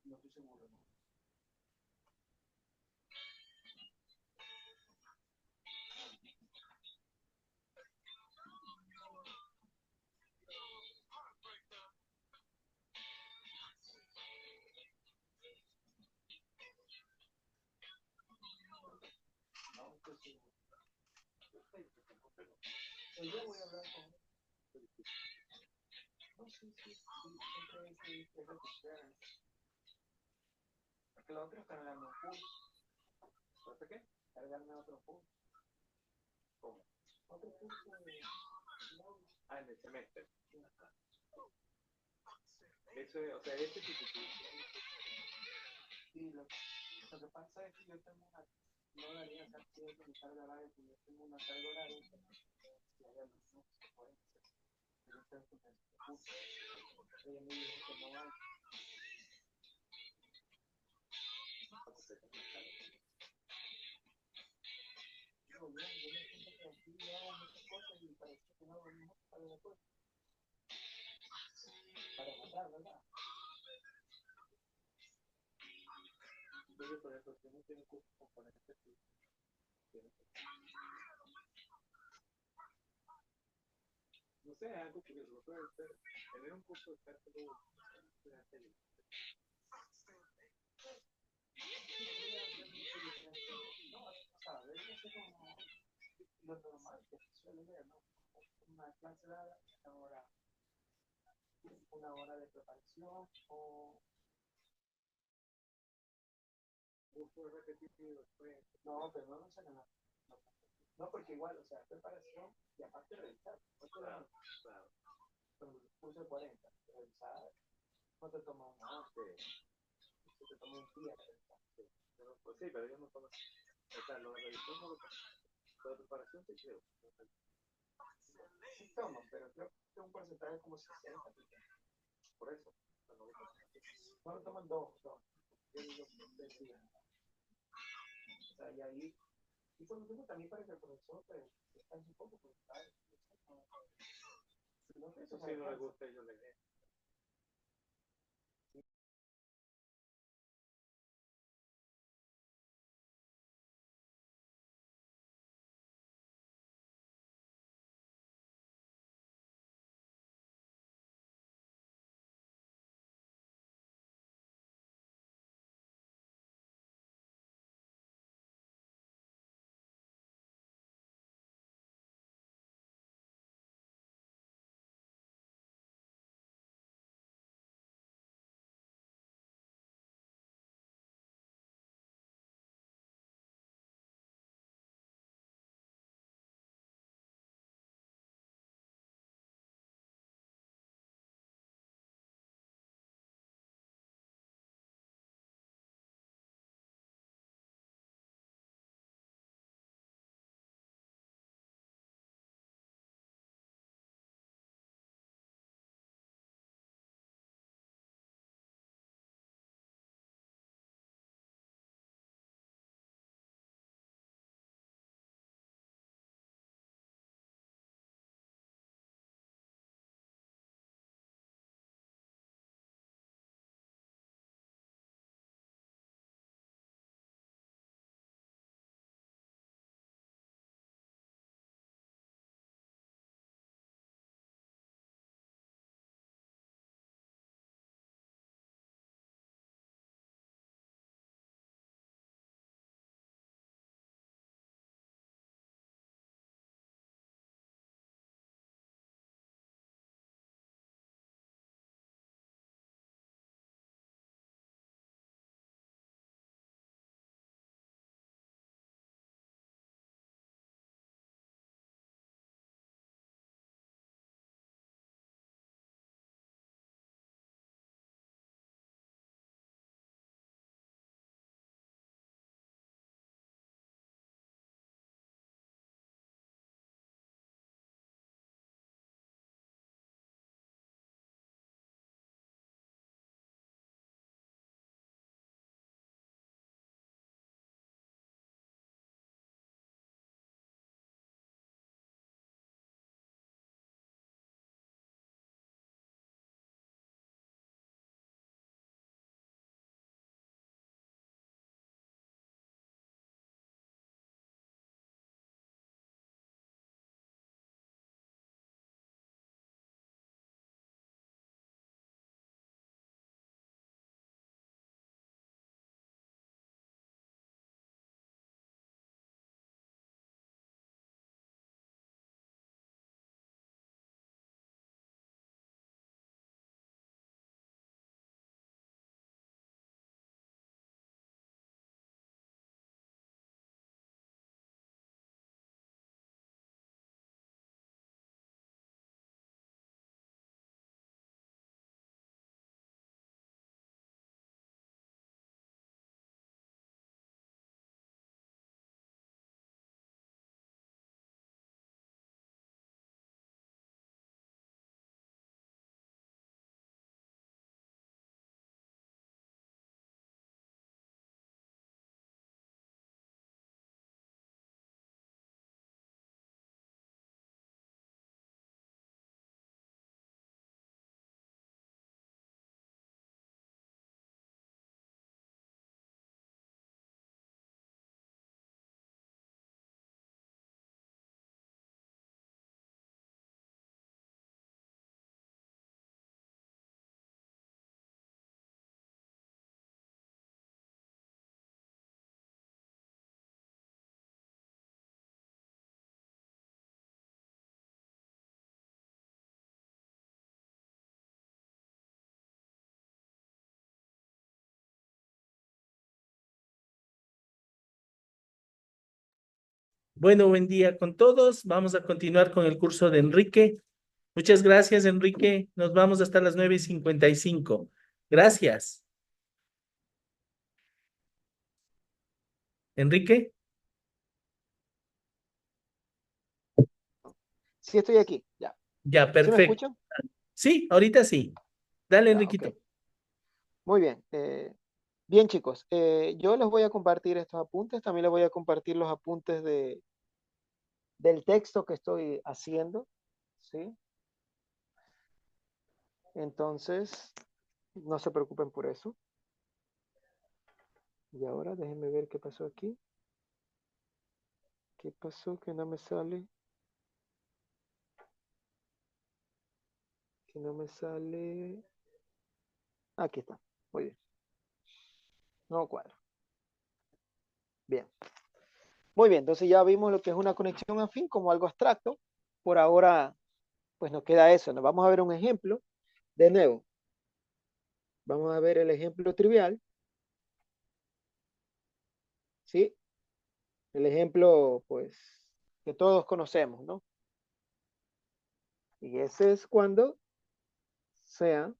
No estoy seguro, ¿no? Yo voy a hablar con él. No, sí, siempre es recuperar. Porque lo otro es cargarme un curso. ¿Por qué? Cargarme otro curso. ¿Cómo? Otro curso de...
En el semestre. Eso, o sea, este tipo de...
Sí, lo que pasa es que yo tengo una... No daría esa mi carga horaria, porque yo tengo una carga horaria que si hay algo que se puede hacer. Yo creo que me curso. Ella me dijo que no hay. Yo me siento que aquí hago muchas cosas y parece que no hago ninguna para después. Para matar, ¿verdad? Entonces, por ejemplo, si uno tiene cursos componentes,
no sé, algo curioso. No puede ser tener un curso de cálculo. No, o sea, debería ser como lo normal que se suele ver, ¿no? Una clase dada, una hora de preparación o curso repetitivo después. No, pero no se nada. No, porque igual, o sea, preparación y aparte revisar. No te claro, claro. Con el curso de 40, revisar, no te toma una hora, se te toma un día revisar. Sí, pero, pues sí, pero yo no tomo. O sea, lo de revisión no lo tomo. Lo de preparación sí creo. Sí tomo, pero creo que un porcentaje como 60. Por eso. No lo toman dos. Yo digo, decía. O sea, y ahí, y por lo mismo también para que el profesor descanse un poco, porque ¿sabes? Si no, eso sí no le gusta, yo le
Bueno, buen día con todos. Vamos a continuar con el curso de Enrique. Muchas gracias, Enrique. Nos vamos hasta las 9:55. Gracias. Enrique.
Sí, estoy aquí, ya.
Ya,
¿Sí me
perfecto.
escuchan?
Sí, ahorita sí. Dale,
Ya, ok.
Enriquito.
Muy bien. Bien, chicos, yo les voy a compartir estos apuntes. También les voy a compartir los apuntes del texto que estoy haciendo, ¿sí? Entonces, no se preocupen por eso. Y ahora déjenme ver qué pasó aquí. ¿Qué pasó? Que no me sale. Que no me sale. Aquí está. Muy bien. No cuadro. Bien. Muy bien. Entonces ya vimos lo que es una conexión afín como algo abstracto. Por ahora, pues nos queda eso. Nos vamos a ver un ejemplo. De nuevo, vamos a ver el ejemplo trivial. ¿Sí? El ejemplo, pues, que todos conocemos, ¿no? Y ese es cuando sea,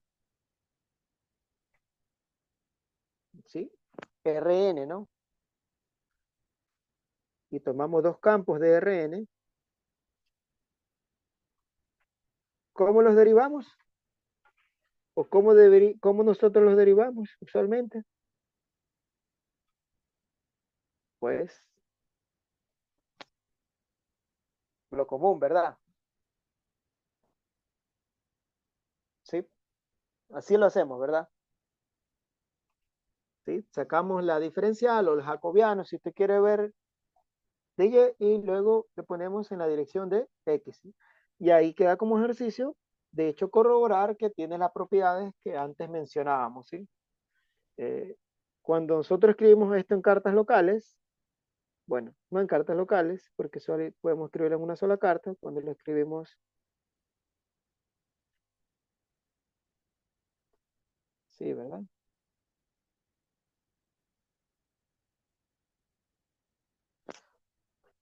¿sí? Rn, ¿no? Y tomamos dos campos de Rn. ¿Cómo los derivamos? ¿O cómo nosotros los derivamos usualmente? Pues lo común, ¿verdad? ¿Sí? Así lo hacemos, ¿verdad? ¿Sí? Sacamos la diferencial o el jacobiano, si usted quiere ver, de y, y luego le ponemos en la dirección de x. ¿Sí? Y ahí queda como ejercicio, de hecho, corroborar que tiene las propiedades que antes mencionábamos, ¿sí? Cuando nosotros escribimos esto en cartas locales, bueno, no en cartas locales, porque solo podemos escribirlo en una sola carta, cuando lo escribimos, sí, ¿verdad?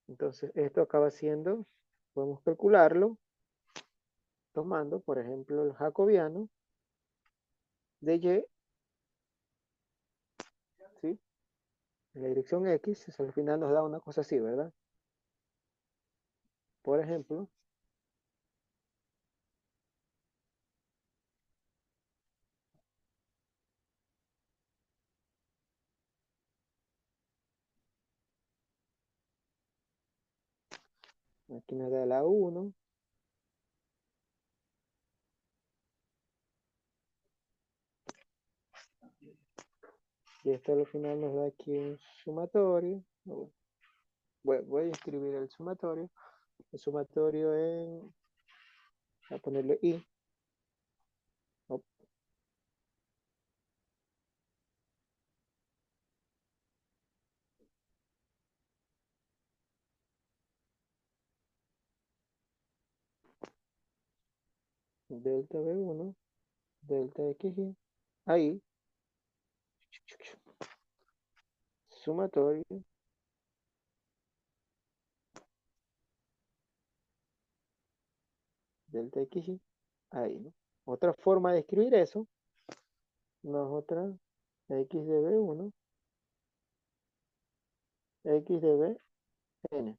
Entonces, esto acaba siendo, podemos calcularlo, tomando, por ejemplo, el jacobiano de y, ¿sí? En la dirección x, eso al final nos da una cosa así, ¿verdad? Por ejemplo, aquí nos da la 1, y esto al final nos da aquí un sumatorio. Voy a escribir el sumatorio en, voy a ponerle i, oh, delta b1, delta xy, ahí, sumatorio, delta xy, ahí, ¿no? Otra forma de escribir eso, no es otra, x de b1, x de bn,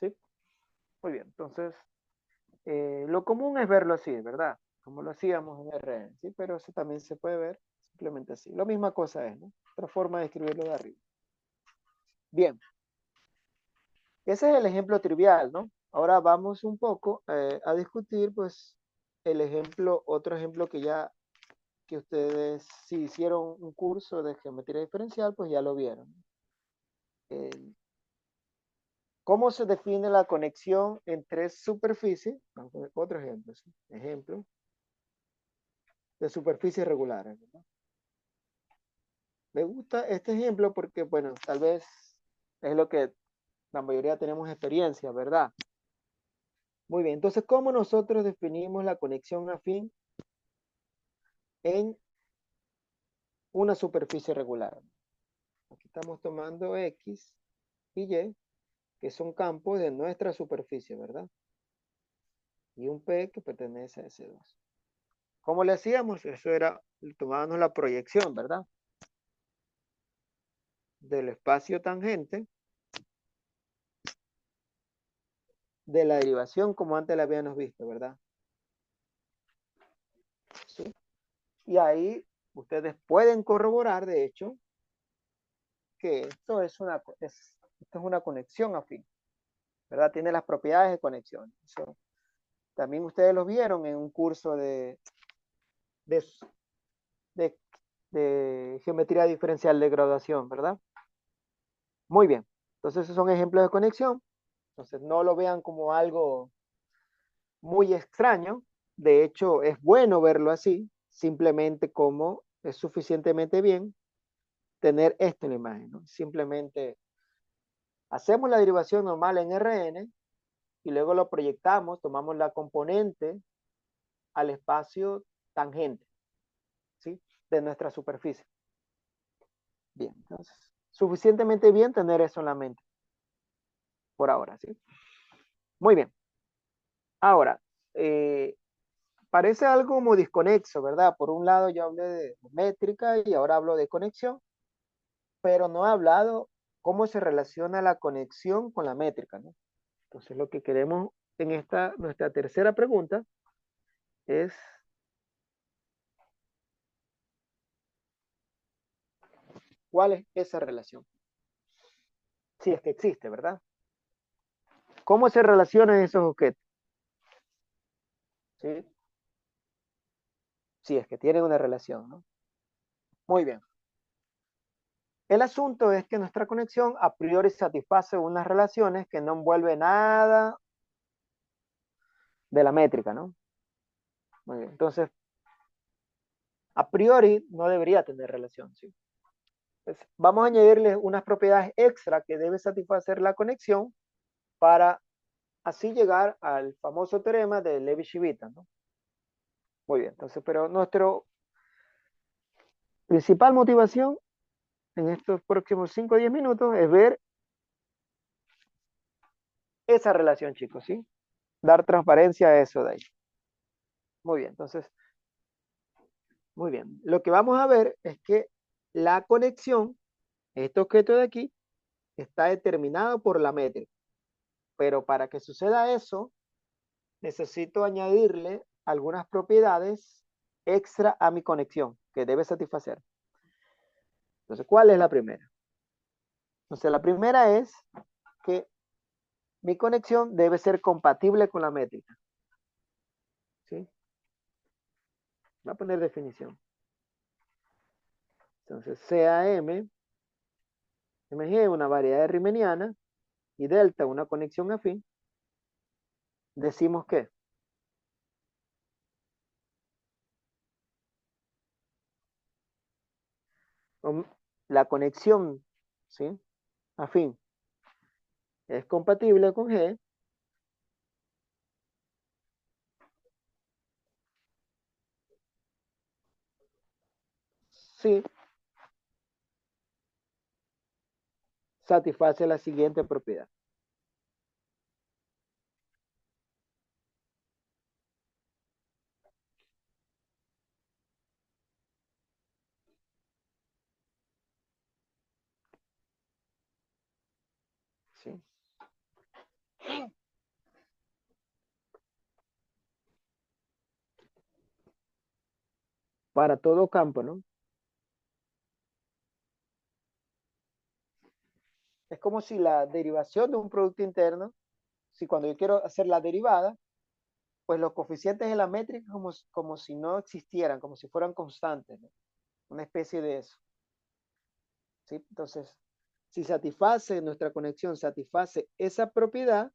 ¿sí? Muy bien, entonces, lo común es verlo así, ¿verdad? Como lo hacíamos en RN, ¿sí? Pero eso también se puede ver simplemente así. La misma cosa es, ¿no? Otra forma de escribirlo de arriba. Bien, ese es el ejemplo trivial, ¿no? Ahora vamos un poco a discutir, pues, el ejemplo, otro ejemplo que ustedes, si hicieron un curso de geometría diferencial, pues ya lo vieron. Eh, ¿Cómo se define la conexión entre superficies? Vamos a poner otro ejemplo, ¿sí? Ejemplo de superficies regulares, ¿verdad? Me gusta este ejemplo porque, bueno, tal vez es lo que la mayoría tenemos experiencia, ¿verdad? Muy bien, entonces, ¿cómo nosotros definimos la conexión afín en una superficie regular? Aquí estamos tomando X y Y que son campos de nuestra superficie, ¿verdad? Y un P que pertenece a S2. ¿Cómo le hacíamos? Eso era, tomábamos la proyección, ¿verdad? Del espacio tangente de la derivación como antes la habíamos visto, ¿verdad? ¿Sí? Y ahí ustedes pueden corroborar, de hecho, que esto es una conexión afín, ¿verdad? Tiene las propiedades de conexión. Eso, también ustedes lo vieron en un curso de, de, de geometría diferencial de graduación, ¿verdad? Muy bien. Entonces, esos son ejemplos de conexión. Entonces, no lo vean como algo muy extraño. De hecho, es bueno verlo así, simplemente como es suficientemente bien tener esto en la imagen, ¿no? Simplemente hacemos la derivación normal en Rn y luego lo proyectamos, tomamos la componente al espacio tangente, ¿sí? De nuestra superficie. Bien, entonces, suficientemente bien tener eso en la mente. Por ahora, ¿sí? Muy bien. Ahora, parece algo como desconexo, ¿verdad? Por un lado yo hablé de métrica y ahora hablo de conexión, pero no he hablado cómo se relaciona la conexión con la métrica, ¿no? Entonces lo que queremos en nuestra tercera pregunta es ¿cuál es esa relación? Si es que existe, ¿verdad? ¿Cómo se relacionan esos objetos? ¿Sí? Si es que tienen una relación, ¿no? Muy bien. El asunto es que nuestra conexión a priori satisface unas relaciones que no envuelve nada de la métrica, ¿no? Muy bien. Entonces, a priori no debería tener relación, ¿sí? Entonces, vamos a añadirle unas propiedades extra que debe satisfacer la conexión para así llegar al famoso teorema de Levi-Civita, ¿no? Muy bien. Entonces, pero nuestra principal motivación en estos próximos 5 o 10 minutos es ver esa relación, chicos, ¿sí? Dar transparencia a eso de ahí. Muy bien, entonces, muy bien. Lo que vamos a ver es que la conexión, este objeto de aquí, está determinado por la métrica. Pero para que suceda eso, necesito añadirle algunas propiedades extra a mi conexión que debe satisfacer. Entonces, ¿cuál es la primera? Entonces, la primera es que mi conexión debe ser compatible con la métrica. ¿Sí? Voy a poner definición. Entonces, CAM, MG, una variedad riemanniana, y delta, una conexión afín, decimos que la conexión, ¿sí? Afín es compatible con G si satisface la siguiente propiedad. ¿Sí? Para todo campo, ¿no? Es como si la derivación de un producto interno, si cuando yo quiero hacer la derivada, pues los coeficientes de la métrica como si no existieran, como si fueran constantes, ¿no? Una especie de eso. ¿Sí? Entonces, si satisface nuestra conexión, satisface esa propiedad,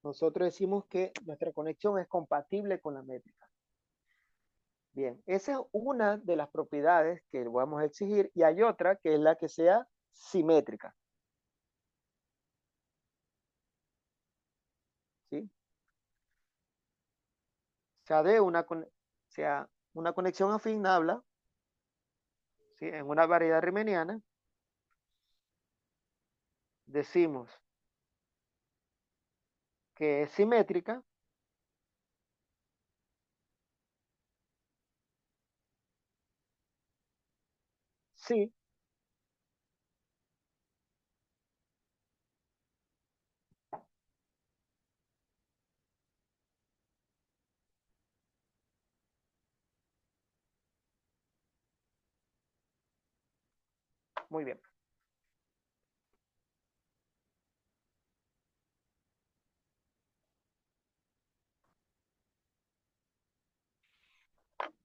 nosotros decimos que nuestra conexión es compatible con la métrica. Bien, esa es una de las propiedades que vamos a exigir y hay otra que es la que sea simétrica. ¿Sí? Sea una conexión afín habla, ¿sí? En una variedad riemanniana decimos que es simétrica, sí, muy bien.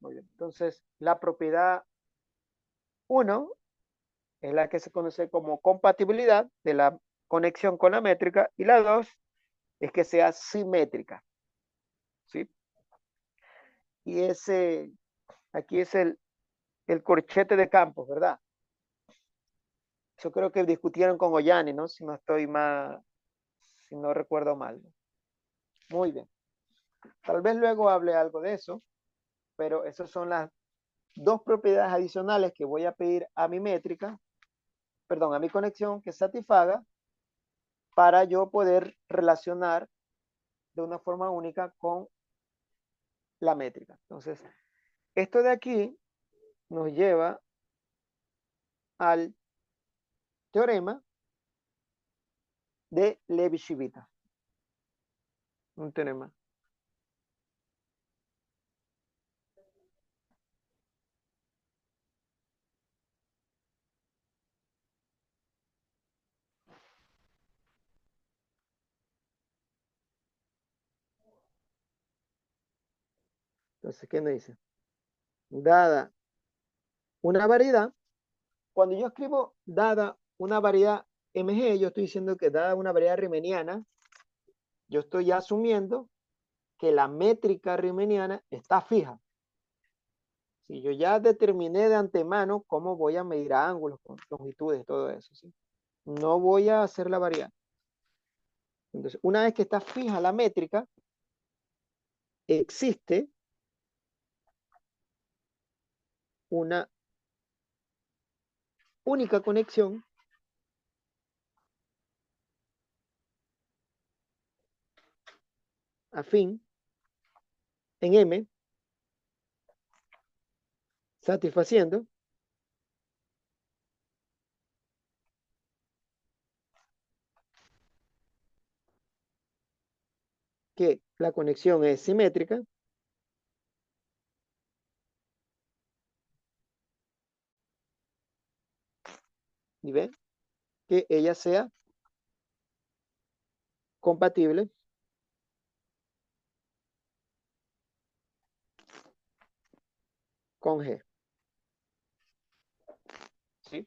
Muy bien. Entonces, la propiedad 1 es la que se conoce como compatibilidad de la conexión con la métrica y la 2 es que sea simétrica, ¿sí? Y aquí es el corchete de campos, ¿verdad? Yo creo que discutieron con Ollani, ¿no? Si no recuerdo mal. Muy bien. Tal vez luego hable algo de eso, pero esas son las dos propiedades adicionales que voy a pedir a mi métrica, perdón, a mi conexión que satisfaga para yo poder relacionar de una forma única con la métrica. Entonces, esto de aquí nos lleva al teorema de Levi-Civita. Un teorema. Entonces, ¿qué nos dice? Dada una variedad, cuando yo escribo dada una variedad MG, yo estoy diciendo que dada una variedad riemanniana, yo estoy asumiendo que la métrica riemanniana está fija. Si yo ya determiné de antemano cómo voy a medir ángulos, longitudes, todo eso, ¿sí? No voy a hacer la variable. Entonces, una vez que está fija la métrica, existe una única conexión afín en M, satisfaciendo que la conexión es simétrica y ve que ella sea compatible con G. ¿Sí?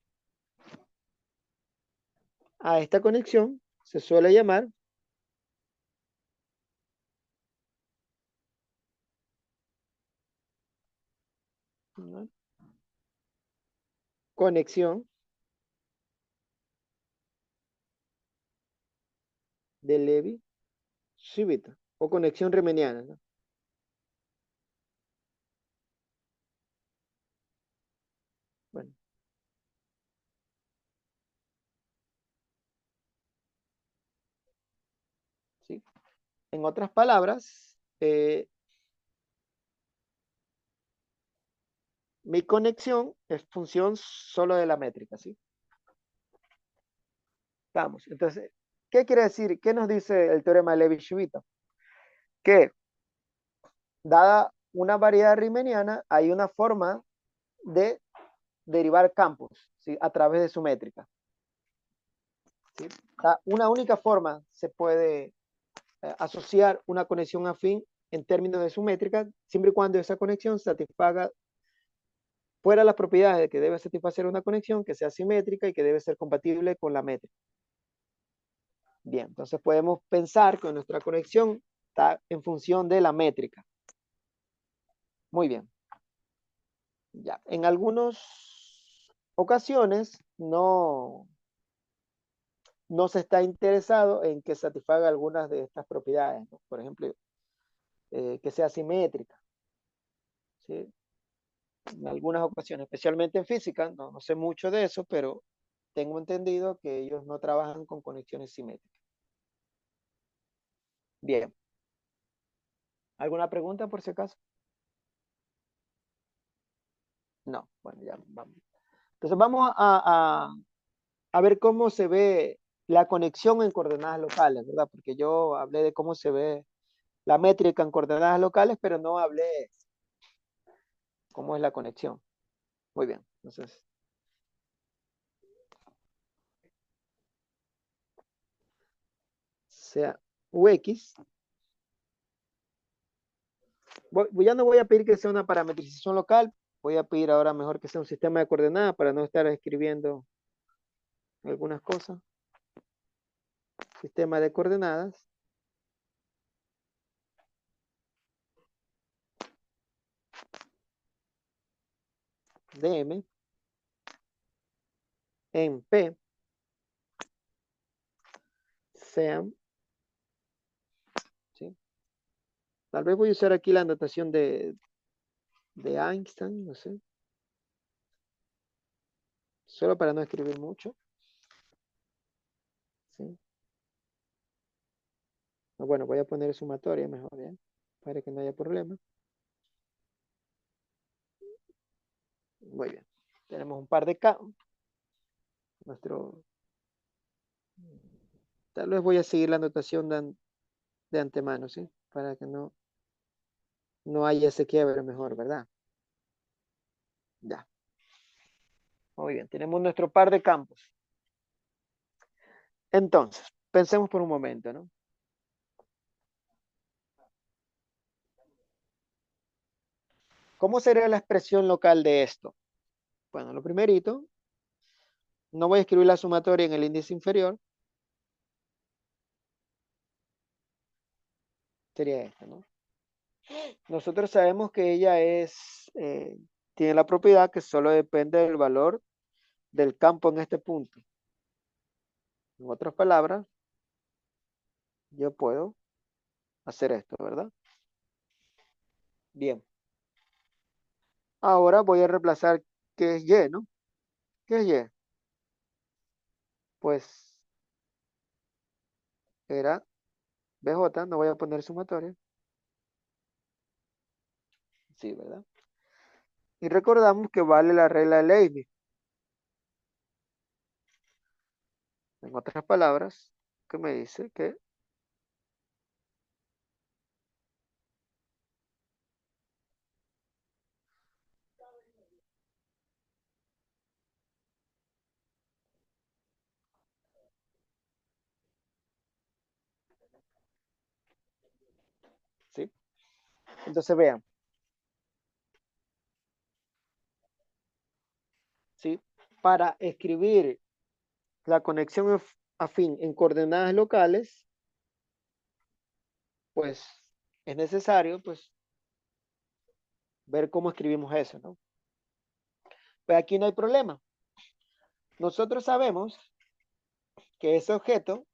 A esta conexión se suele llamar conexión de Levi-Civita o conexión riemanniana, ¿no? Bueno, ¿sí? En otras palabras, mi conexión es función solo de la métrica, ¿sí? Vamos, entonces, ¿qué quiere decir? ¿Qué nos dice el teorema de Levi-Civita? Que dada una variedad riemanniana, hay una forma de derivar campos, ¿sí? A través de su métrica, ¿sí? Una única forma se puede asociar una conexión afín en términos de su métrica, siempre y cuando esa conexión satisfaga fuera las propiedades de que debe satisfacer una conexión que sea simétrica y que debe ser compatible con la métrica. Bien, entonces podemos pensar que nuestra conexión está en función de la métrica. Muy bien. Ya, en algunas ocasiones no se está interesado en que satisfaga algunas de estas propiedades, ¿no? Por ejemplo, que sea simétrica, ¿sí? En algunas ocasiones, especialmente en física, no sé mucho de eso, pero tengo entendido que ellos no trabajan con conexiones simétricas. Bien. ¿Alguna pregunta por si acaso? No, bueno, ya vamos. Entonces vamos a ver cómo se ve la conexión en coordenadas locales, ¿verdad? Porque yo hablé de cómo se ve la métrica en coordenadas locales, pero no hablé cómo es la conexión. Muy bien, entonces. Sea UX. Ya no voy a pedir que sea una parametrización local, voy a pedir ahora mejor que sea un sistema de coordenadas para no estar escribiendo algunas cosas. Sistema de coordenadas. DM en P sean, ¿sí? Tal vez voy a usar aquí la anotación de Einstein, no sé. Solo para no escribir mucho. ¿Sí? Bueno, voy a poner sumatoria mejor, ¿ya? Para que no haya problema. Muy bien. Tenemos un par de K. Tal vez voy a seguir la anotación de antemano, ¿sí? Para que no haya ese quiebre mejor, ¿verdad? Ya. Muy bien, tenemos nuestro par de campos. Entonces, pensemos por un momento, ¿no? ¿Cómo sería la expresión local de esto? Bueno, lo primerito, no voy a escribir la sumatoria en el índice inferior. Sería esta, ¿no? Nosotros sabemos que ella tiene la propiedad que solo depende del valor del campo en este punto. En otras palabras, yo puedo hacer esto, ¿verdad? Bien. Ahora voy a reemplazar qué es Y, ¿no? ¿Qué es Y? Pues era BJ, no voy a poner sumatoria. Sí, ¿verdad? Y recordamos que vale la regla de Leibniz. En otras palabras, que me dice que ¿sí? Entonces vean, ¿sí? Para escribir la conexión afín en coordenadas locales, pues es necesario, pues, ver cómo escribimos eso, ¿no? Pues aquí no hay problema. Nosotros sabemos que ese objeto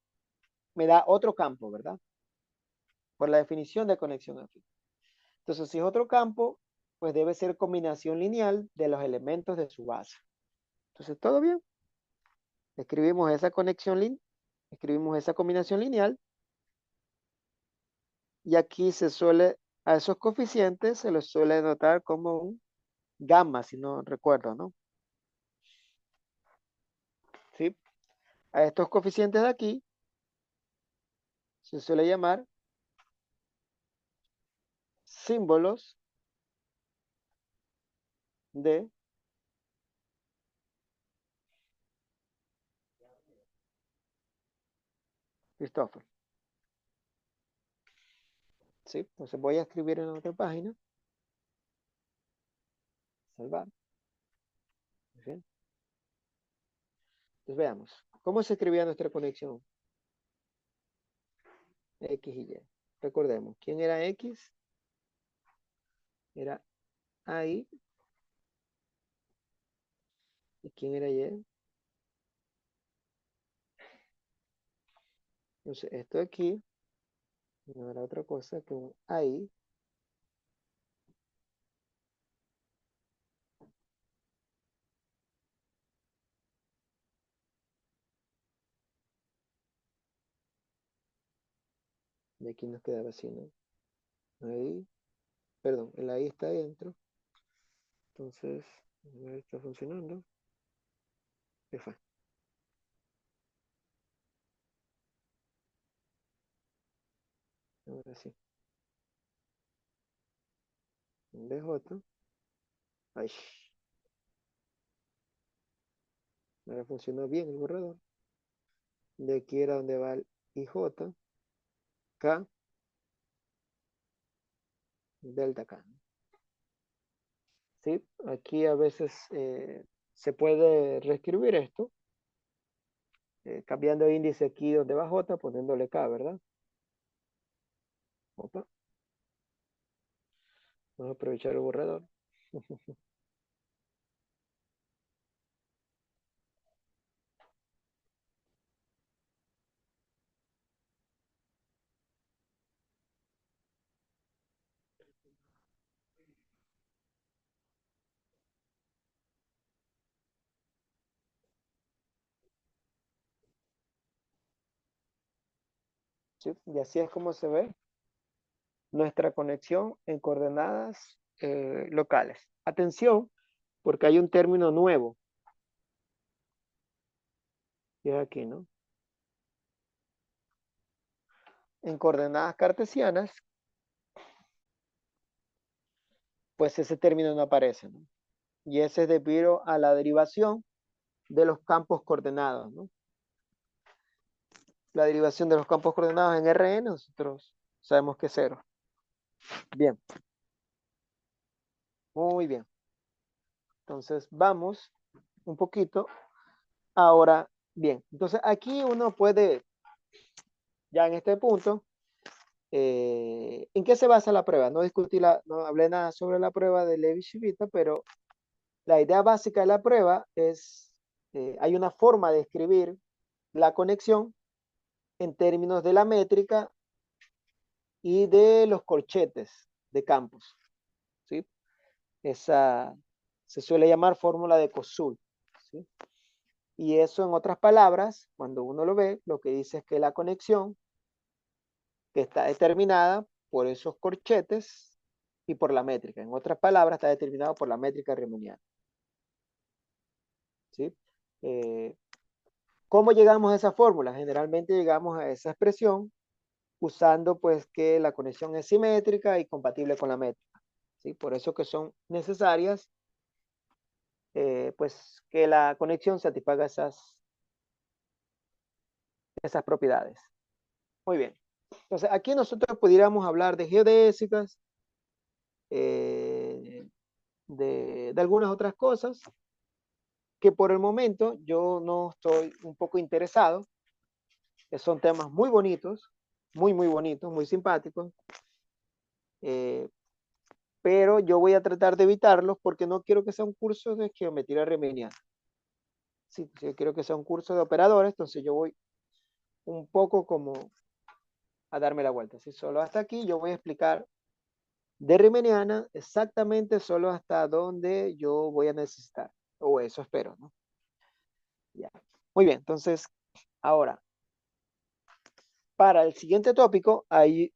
me da otro campo, ¿verdad? Por la definición de conexión afín. Entonces, si es otro campo, pues debe ser combinación lineal de los elementos de su base. Entonces, ¿todo bien? Escribimos esa combinación lineal y aquí a esos coeficientes se los suele notar como un gamma, si no recuerdo, ¿no? ¿Sí? A estos coeficientes de aquí se suele llamar símbolos de Christopher. ¿Sí? Entonces voy a escribir en otra página. Salvar. Bien. Entonces veamos. ¿Cómo se escribía nuestra conexión? X y Y. Recordemos, ¿quién era X? Era ahí. ¿Y quién era Y? Entonces, esto aquí no era otra cosa que un ahí. Y aquí nos quedaba así, ¿no? Ahí, perdón, el ahí está adentro. Entonces, a ver, está funcionando. ¿Qué fue? Ahora sí. DJ. Ay. Ahora funcionó bien el borrador. De aquí era donde va el IJ. K. Delta K. ¿Sí? Aquí a veces se puede reescribir esto. Cambiando índice aquí donde va J, poniéndole K, ¿verdad? Opa. Vamos a aprovechar el borrador. ¿Sí? Y así es como se ve nuestra conexión en coordenadas locales. Atención, porque hay un término nuevo. Y es aquí, ¿no? En coordenadas cartesianas, pues ese término no aparece, ¿no? Y ese es debido a la derivación de los campos coordenados, ¿no? La derivación de los campos coordenados en Rn, nosotros sabemos que es 0. Bien. Muy bien. Entonces, vamos un poquito. Ahora, bien. Entonces, aquí uno puede, ya en este punto, ¿en qué se basa la prueba? No discutí no hablé nada sobre la prueba de Levi-Civita, pero la idea básica de la prueba es, hay una forma de escribir la conexión en términos de la métrica y de los corchetes de campos, ¿sí? Esa se suele llamar fórmula de Kosul, ¿sí? Y eso, en otras palabras, cuando uno lo ve, lo que dice es que la conexión que está determinada por esos corchetes y por la métrica. En otras palabras, está determinado por la métrica riemanniana, ¿sí? ¿Cómo llegamos a esa fórmula? Generalmente llegamos a esa expresión usando pues que la conexión es simétrica y compatible con la métrica, ¿sí? Por eso que son necesarias pues que la conexión satisfaga esas propiedades. Muy bien. Entonces aquí nosotros pudiéramos hablar de geodésicas, de algunas otras cosas que por el momento yo no estoy un poco interesado, que son temas muy bonitos, muy bonitos, muy simpáticos, pero yo voy a tratar de evitarlos porque no quiero que sea un curso de geometría riemanniana. Sí, yo quiero que sea un curso de operadores, entonces yo voy un poco como a darme la vuelta. ¿Sí? Solo hasta aquí yo voy a explicar de riemanniana exactamente solo hasta donde yo voy a necesitar, o eso espero, ¿no? Ya. Muy bien, entonces, ahora, para el siguiente tópico hay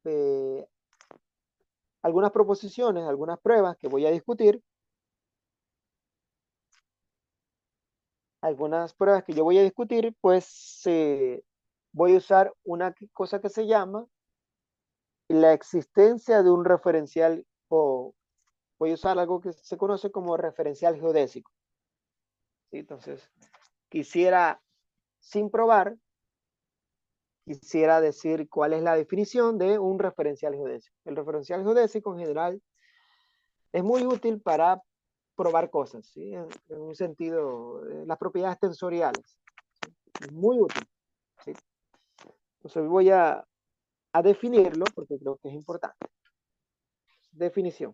eh, algunas proposiciones, algunas pruebas que voy a discutir, algunas pruebas que yo voy a discutir, pues voy a usar una cosa que se llama la existencia de un referencial, o voy a usar algo que se conoce como referencial geodésico. ¿Sí? Entonces, quisiera, sin probar, quisiera decir cuál es la definición de un referencial geodésico. El referencial geodésico en general es muy útil para probar cosas, ¿sí? En un sentido, las propiedades tensoriales. ¿Sí? Es muy útil, ¿sí? Entonces voy a definirlo porque creo que es importante. Definición.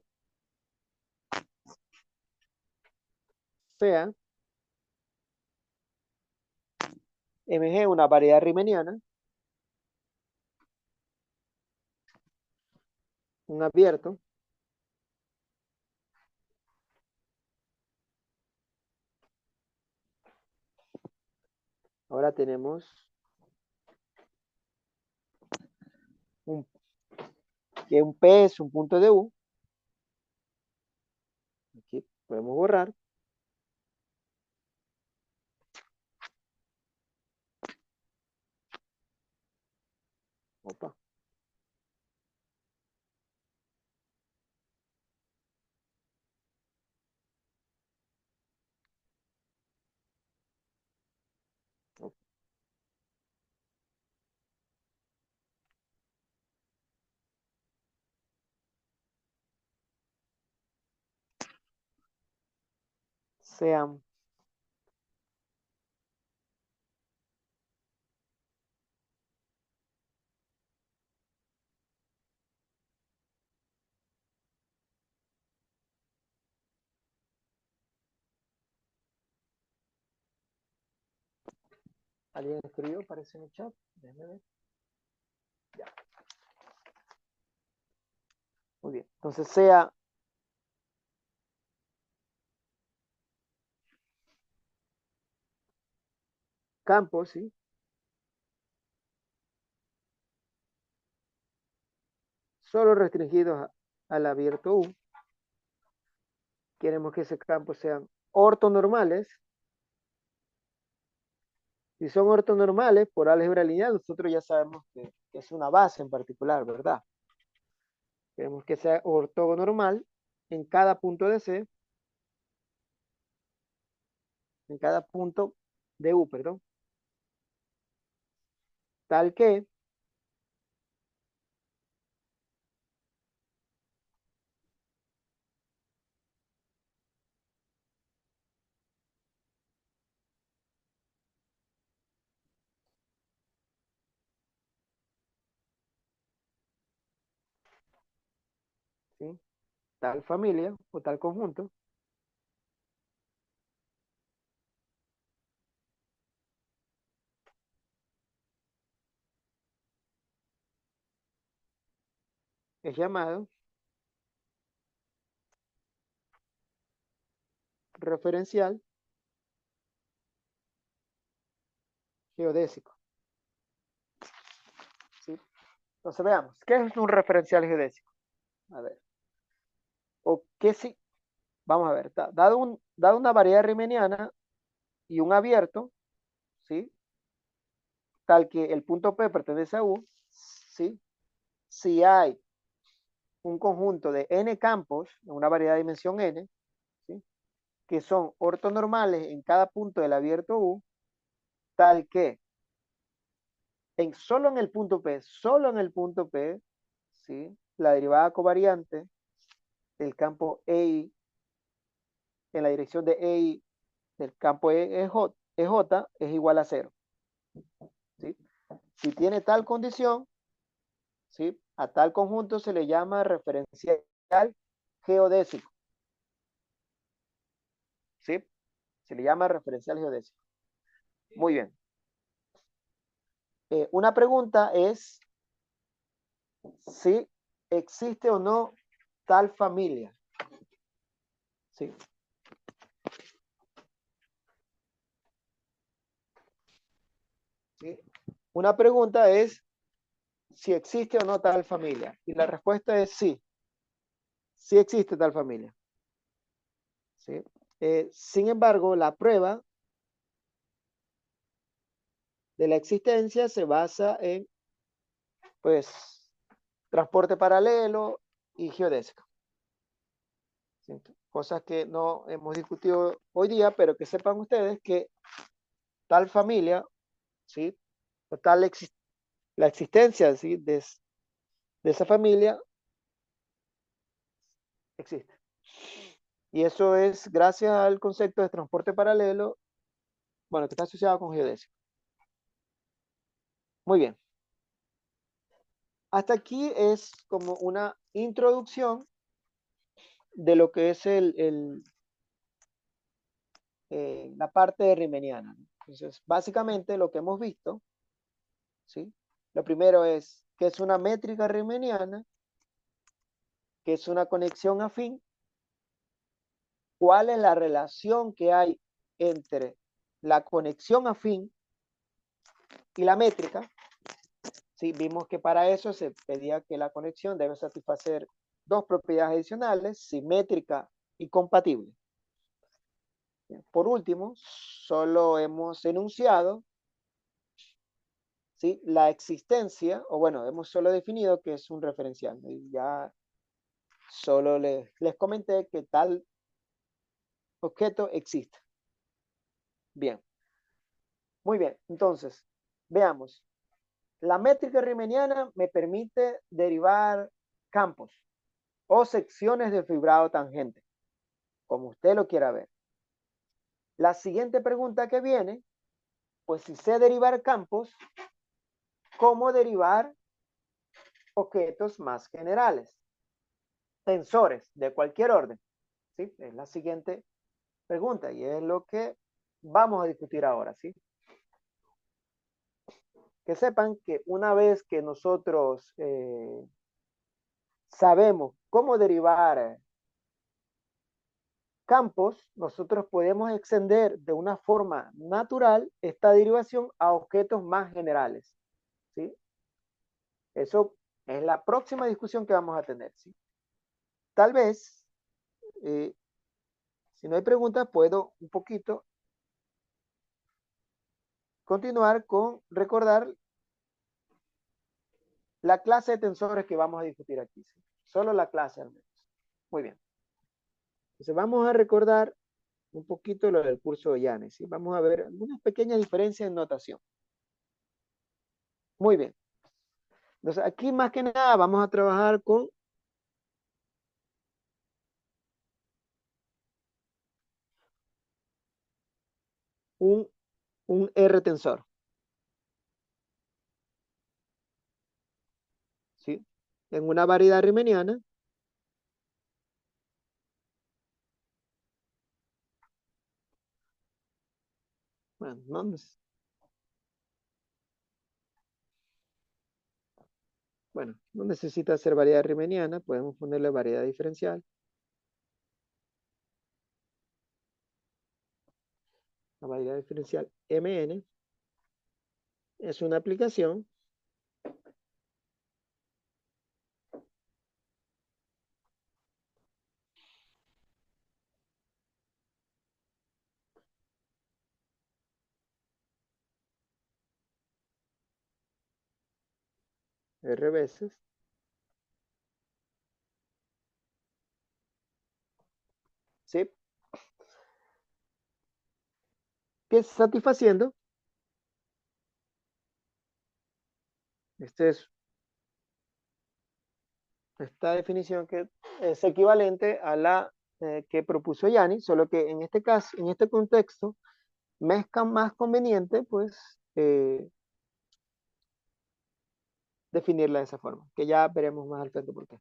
Sea MG una variedad riemanniana, un abierto, ahora tenemos un, que un P es un punto de U. Aquí podemos borrar. Opa. Sean ¿Alguien escribió? Parece en el chat. Déjame ver. Ya. Muy bien. Entonces sea campos, ¿sí? Solo restringidos al abierto U. Queremos que ese campo sean ortonormales. Si son ortonormales por álgebra lineal, nosotros ya sabemos que es una base en particular, ¿verdad? Queremos que sea ortogonormal en cada punto de C, en cada punto de U, perdón. Tal que ¿sí? Tal familia o tal conjunto es llamado referencial geodésico. ¿Sí? Entonces veamos, ¿qué es un referencial geodésico? A ver. ¿O qué sí? Vamos a ver, dado una variedad riemanniana y un abierto, ¿sí? Tal que el punto P pertenece a U, ¿sí? Si hay un conjunto de n campos, en una variedad de dimensión n, ¿sí? Que son ortonormales en cada punto del abierto U, tal que solo en el punto P, ¿sí? La derivada covariante del campo EI en la dirección de EI del campo EJ es igual a 0. ¿Sí? Si tiene tal condición, ¿sí? A tal conjunto se le llama referencial geodésico. ¿Sí? Se le llama referencial geodésico. Muy bien. Una pregunta es si existe o no tal familia. ¿Sí? ¿Sí? Una pregunta es si existe o no tal familia. Y la respuesta es sí. Sí existe tal familia. ¿Sí? Sin embargo, la prueba de la existencia se basa en, pues, transporte paralelo y geodésica. ¿Sí? Cosas que no hemos discutido hoy día, pero que sepan ustedes que tal familia, ¿sí? O la existencia, ¿sí? de esa familia existe. Y eso es gracias al concepto de transporte paralelo, bueno, que está asociado con geodésica. Muy bien. Hasta aquí es como una introducción de lo que es la parte de riemanniana. Entonces, básicamente lo que hemos visto, ¿sí? Lo primero es que es una métrica riemanniana, que es una conexión afín, cuál es la relación que hay entre la conexión afín y la métrica, ¿sí? Vimos que para eso se pedía que la conexión debe satisfacer dos propiedades adicionales, simétrica y compatible. Por último, solo hemos enunciado, ¿sí?, la existencia, o bueno, hemos solo definido que es un referencial. Y ya solo les comenté que tal objeto existe. Bien. Muy bien. Entonces, veamos. La métrica riemanniana me permite derivar campos o secciones de fibrado tangente, como usted lo quiera ver. La siguiente pregunta que viene, pues si sé derivar campos, ¿cómo derivar objetos más generales? Tensores de cualquier orden. ¿Sí? Es la siguiente pregunta y es lo que vamos a discutir ahora, ¿sí? Que sepan que una vez que nosotros sabemos cómo derivar campos, nosotros podemos extender de una forma natural esta derivación a objetos más generales, ¿sí? Eso es la próxima discusión que vamos a tener, ¿sí? Tal vez, si no hay preguntas, puedo un poquito continuar con recordar la clase de tensores que vamos a discutir aquí, ¿sí? Solo la clase al menos. Muy bien. Entonces vamos a recordar un poquito lo del curso de Yanes, ¿sí? Vamos a ver algunas pequeñas diferencias en notación. Muy bien. Entonces aquí más que nada vamos a trabajar con un R tensor, ¿sí? En una variedad riemanniana, bueno, no necesita ser variedad riemanniana, podemos ponerle variedad diferencial. La variedad diferencial Mn es una aplicación R veces ¿sí? Que satisfaciendo esta definición que es equivalente a la que propuso Yanni, solo que en este caso, en este contexto, me es más conveniente, pues, definirla de esa forma, que ya veremos más al frente por qué.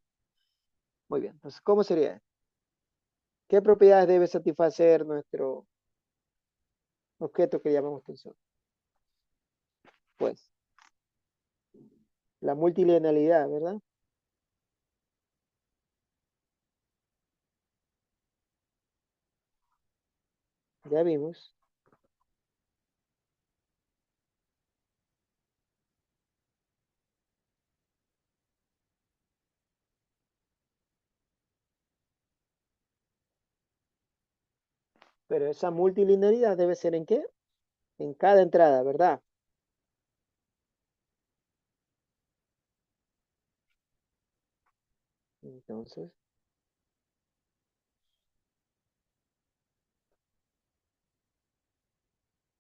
Muy bien, entonces, ¿cómo sería? ¿Qué propiedades debe satisfacer nuestro objeto que llamamos tensor? Pues, la multilinealidad, ¿verdad? Ya vimos. Pero esa multilinealidad debe ser ¿en qué? En cada entrada, ¿verdad? Entonces,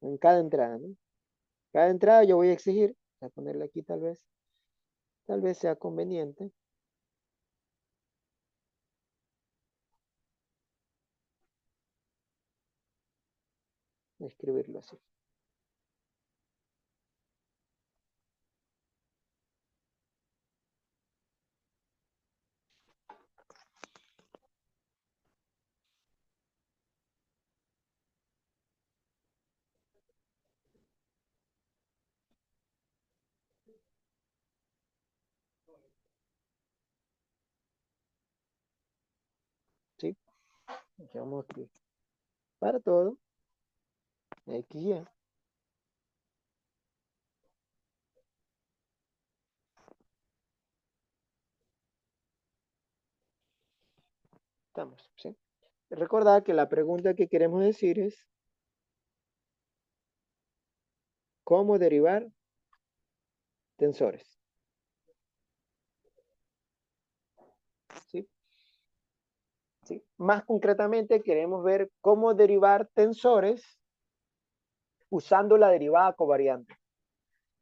en cada entrada, ¿no? Cada entrada yo voy a exigir, voy a ponerle aquí tal vez sea conveniente escribirlo así. ¿Sí? Vamos aquí. Para todo, X, Y. Estamos, ¿sí? Recordad que la pregunta que queremos decir es ¿cómo derivar tensores? ¿Sí? ¿Sí? Más concretamente queremos ver cómo derivar tensores usando la derivada covariante.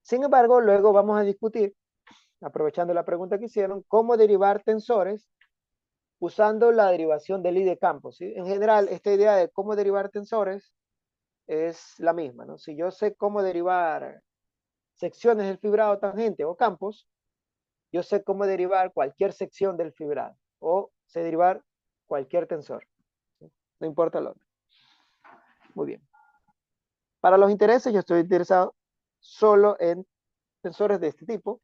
Sin embargo, luego vamos a discutir, aprovechando la pregunta que hicieron, cómo derivar tensores usando la derivación del I de campo. ¿Sí? En general, esta idea de cómo derivar tensores es la misma, ¿no? Si yo sé cómo derivar secciones del fibrado tangente o campos, yo sé cómo derivar cualquier sección del fibrado o sé derivar cualquier tensor. ¿Sí? No importa el orden. Muy bien. Para los intereses, yo estoy interesado solo en tensores de este tipo.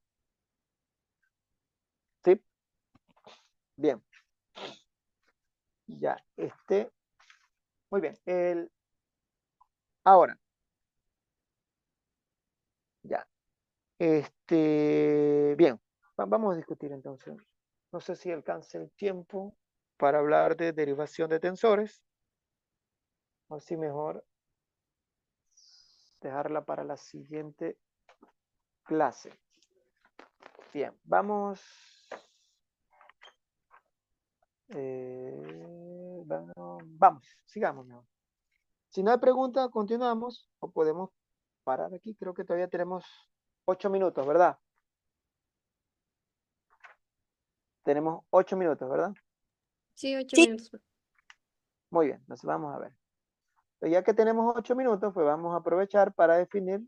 ¿Sí? Bien. Ya, muy bien. Ahora, ya. Bien. Vamos a discutir entonces. No sé si alcance el tiempo para hablar de derivación de tensores. O si mejor dejarla para la siguiente clase. Bien, vamos. Vamos, sigamos mejor. Si no hay preguntas, continuamos o podemos parar aquí. Creo que todavía tenemos 8 minutos, ¿verdad? Tenemos 8 minutos, ¿verdad?
Sí, 8
Sí.
minutos.
Muy bien, entonces vamos a ver. Pues ya que tenemos 8 minutos, pues vamos a aprovechar para definir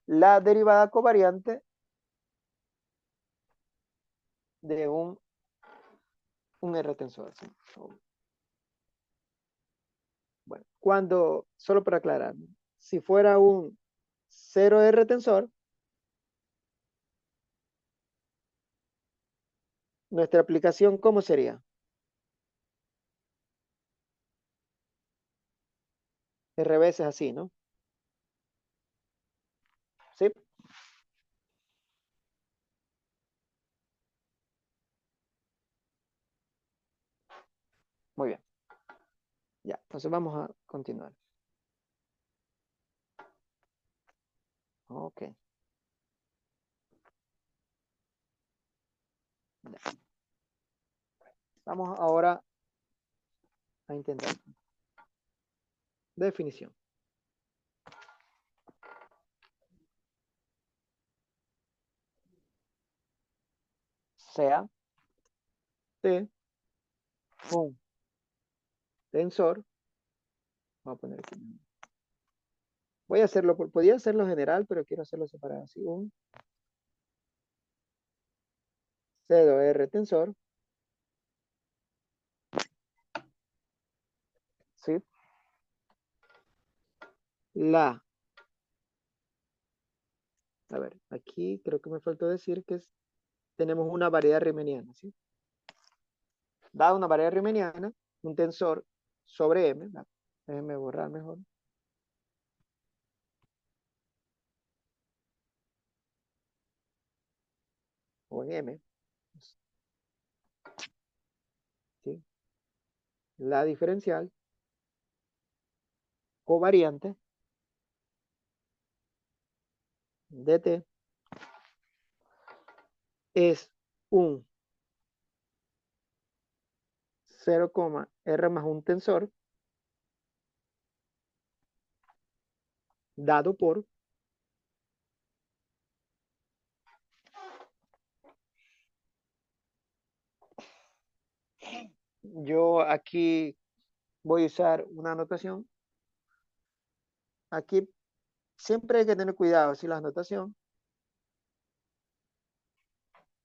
la derivada covariante de un R tensor. ¿Sí? Bueno, solo para aclarar, si fuera un 0R tensor, nuestra aplicación, ¿cómo sería? R veces así, ¿no? ¿Sí? Muy bien. Ya, entonces vamos a continuar. Ok. Ya. Vamos ahora a intentar. Definición. Sea de un tensor. Vamos a poner aquí. Voy a hacerlo, podía hacerlo general, pero quiero hacerlo separado. Así, un C2R tensor. ¿Sí? A ver, aquí creo que me faltó decir que tenemos una variedad riemanniana, ¿sí? Dada una variedad riemanniana, un tensor sobre M, déjenme borrar mejor. O en M, ¿sí? La diferencial covariante de T es un 0, R más un tensor dado por yo aquí voy a usar una anotación. Aquí siempre hay que tener cuidado si la anotación.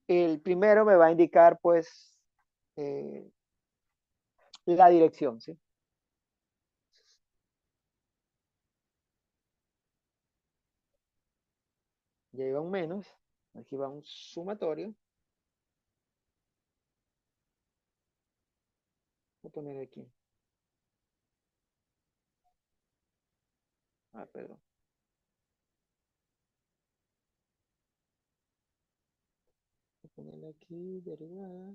El primero me va a indicar pues la dirección, ¿sí? Ya iba un menos, aquí va un sumatorio. Voy a poner aquí. Perdón. Voy a ponerle aquí derivada.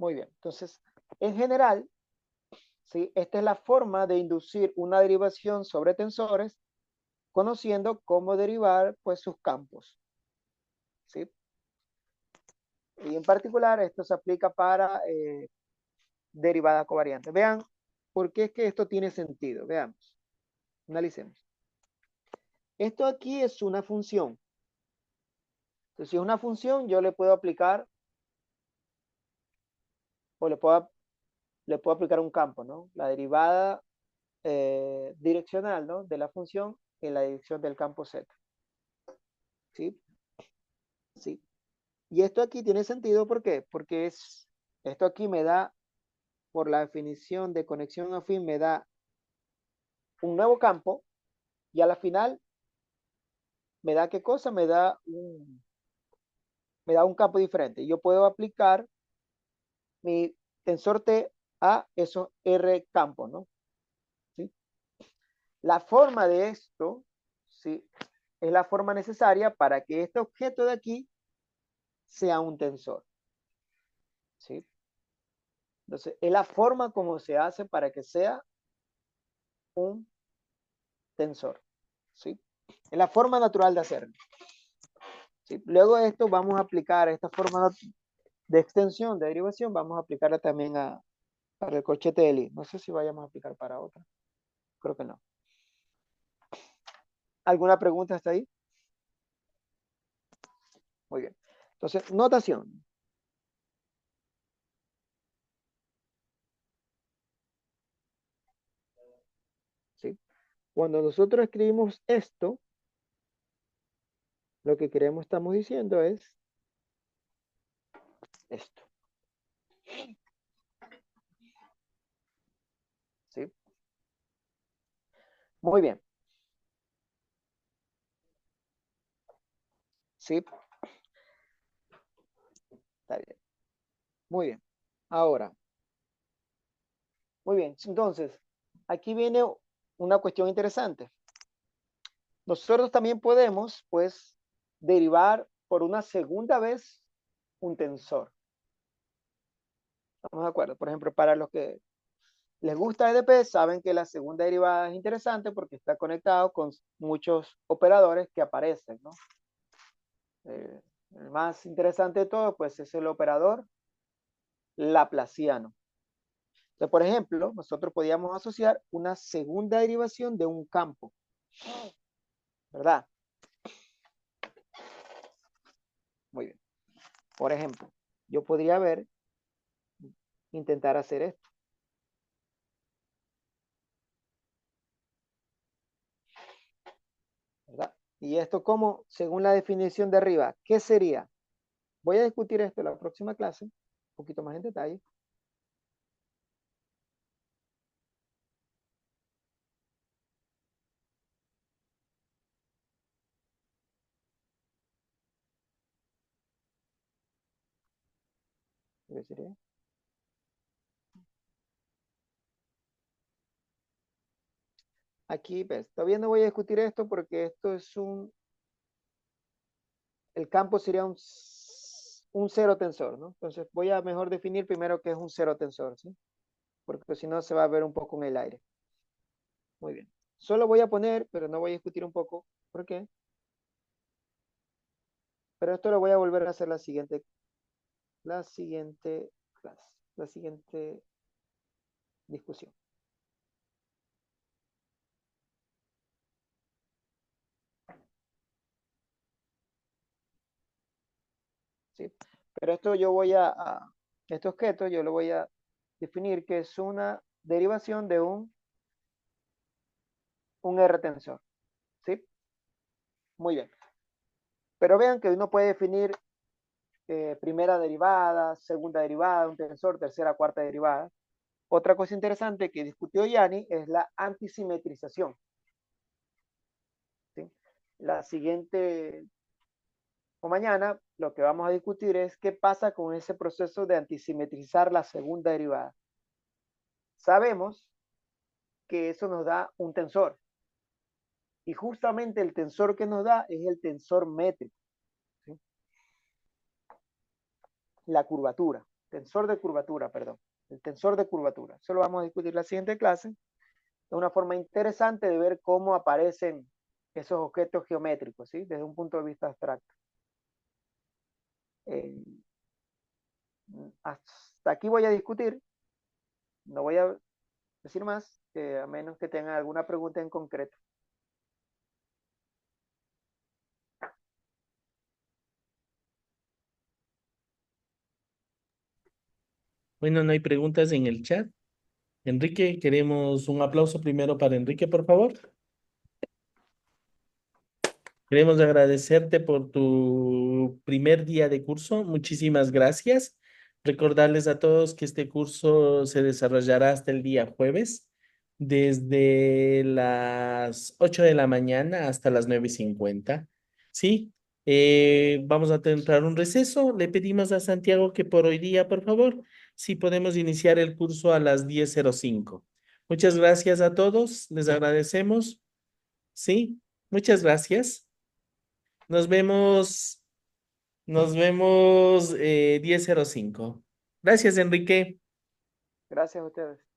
Muy bien. Entonces, en general, ¿sí? Esta es la forma de inducir una derivación sobre tensores, conociendo cómo derivar pues, sus campos. ¿Sí? Y en particular, esto se aplica para derivada covariante. Vean, ¿por qué es que esto tiene sentido? Veamos, analicemos. Esto aquí es una función. Entonces, si es una función, yo le puedo aplicar, o le puedo aplicar un campo, ¿no? La derivada direccional, ¿no? De la función en la dirección del campo Z. ¿Sí? Sí. Y esto aquí tiene sentido, ¿por qué? Porque esto aquí me da, por la definición de conexión afín, me da un nuevo campo y a la final me da ¿qué cosa? Me da un campo diferente. Yo puedo aplicar mi tensor T a esos R campos, ¿no? ¿Sí? La forma de esto, ¿sí? Es la forma necesaria para que este objeto de aquí sea un tensor. ¿Sí? Entonces, es la forma como se hace para que sea un tensor. ¿Sí? Es la forma natural de hacerlo. ¿Sí? Luego de esto vamos a aplicar esta forma de extensión, de derivación, vamos a aplicarla también para el corchete de Lie. No sé si vayamos a aplicar para otra. Creo que no. ¿Alguna pregunta hasta ahí? Muy bien. Entonces, notación. ¿Sí? Cuando nosotros escribimos esto, lo que estamos diciendo es esto. ¿Sí? Muy bien. ¿Sí? Está bien. Muy bien. Ahora. Muy bien. Entonces, aquí viene una cuestión interesante. Nosotros también podemos, pues, derivar por una segunda vez un tensor. ¿Estamos de acuerdo? Por ejemplo, para los que les gusta EDP, saben que la segunda derivada es interesante porque está conectado con muchos operadores que aparecen, ¿no? El más interesante de todo, pues, es el operador laplaciano. Entonces, por ejemplo, nosotros podíamos asociar una segunda derivación de un campo, ¿verdad? Muy bien. Por ejemplo, yo podría intentar hacer esto. ¿Verdad? Y esto como, según la definición de arriba, ¿qué sería? Voy a discutir esto en la próxima clase, un poquito más en detalle. ¿Qué sería? Aquí, pues, todavía no voy a discutir esto porque esto es el campo sería un cero tensor, ¿no? Entonces voy a mejor definir primero qué es un cero tensor, ¿sí? Porque si no se va a ver un poco en el aire. Muy bien. Solo voy a poner, pero no voy a discutir un poco. ¿Por qué? Pero esto lo voy a volver a hacer la siguiente clase, la siguiente discusión. ¿Sí? Pero esto este objeto yo lo voy a definir que es una derivación de un R tensor. ¿Sí? Muy bien. Pero vean que uno puede definir primera derivada, segunda derivada, un tensor, tercera, cuarta derivada. Otra cosa interesante que discutió Yanni es la antisimetrización. ¿Sí? La siguiente o mañana lo que vamos a discutir es qué pasa con ese proceso de antisimetrizar la segunda derivada. Sabemos que eso nos da un tensor. Y justamente el tensor que nos da es el tensor métrico. ¿Sí? La curvatura. tensor de curvatura, perdón, el tensor de curvatura. Eso lo vamos a discutir en la siguiente clase. Es una forma interesante de ver cómo aparecen esos objetos geométricos, ¿sí? Desde un punto de vista abstracto. Hasta aquí voy a discutir. No voy a decir más, a menos que tengan alguna pregunta en concreto.
Bueno, no hay preguntas en el chat. Enrique, queremos un aplauso primero para Enrique, por favor. Queremos agradecerte por tu primer día de curso. Muchísimas gracias. Recordarles a todos que este curso se desarrollará hasta el día jueves, desde las 8 de la mañana hasta las 9:50. ¿Sí? Vamos a entrar un receso. Le pedimos a Santiago que por hoy día, por favor, si podemos iniciar el curso a las 10:05. Muchas gracias a todos. Les agradecemos. ¿Sí? Muchas gracias. Nos vemos 10:05. Gracias, Enrique.
Gracias a ustedes.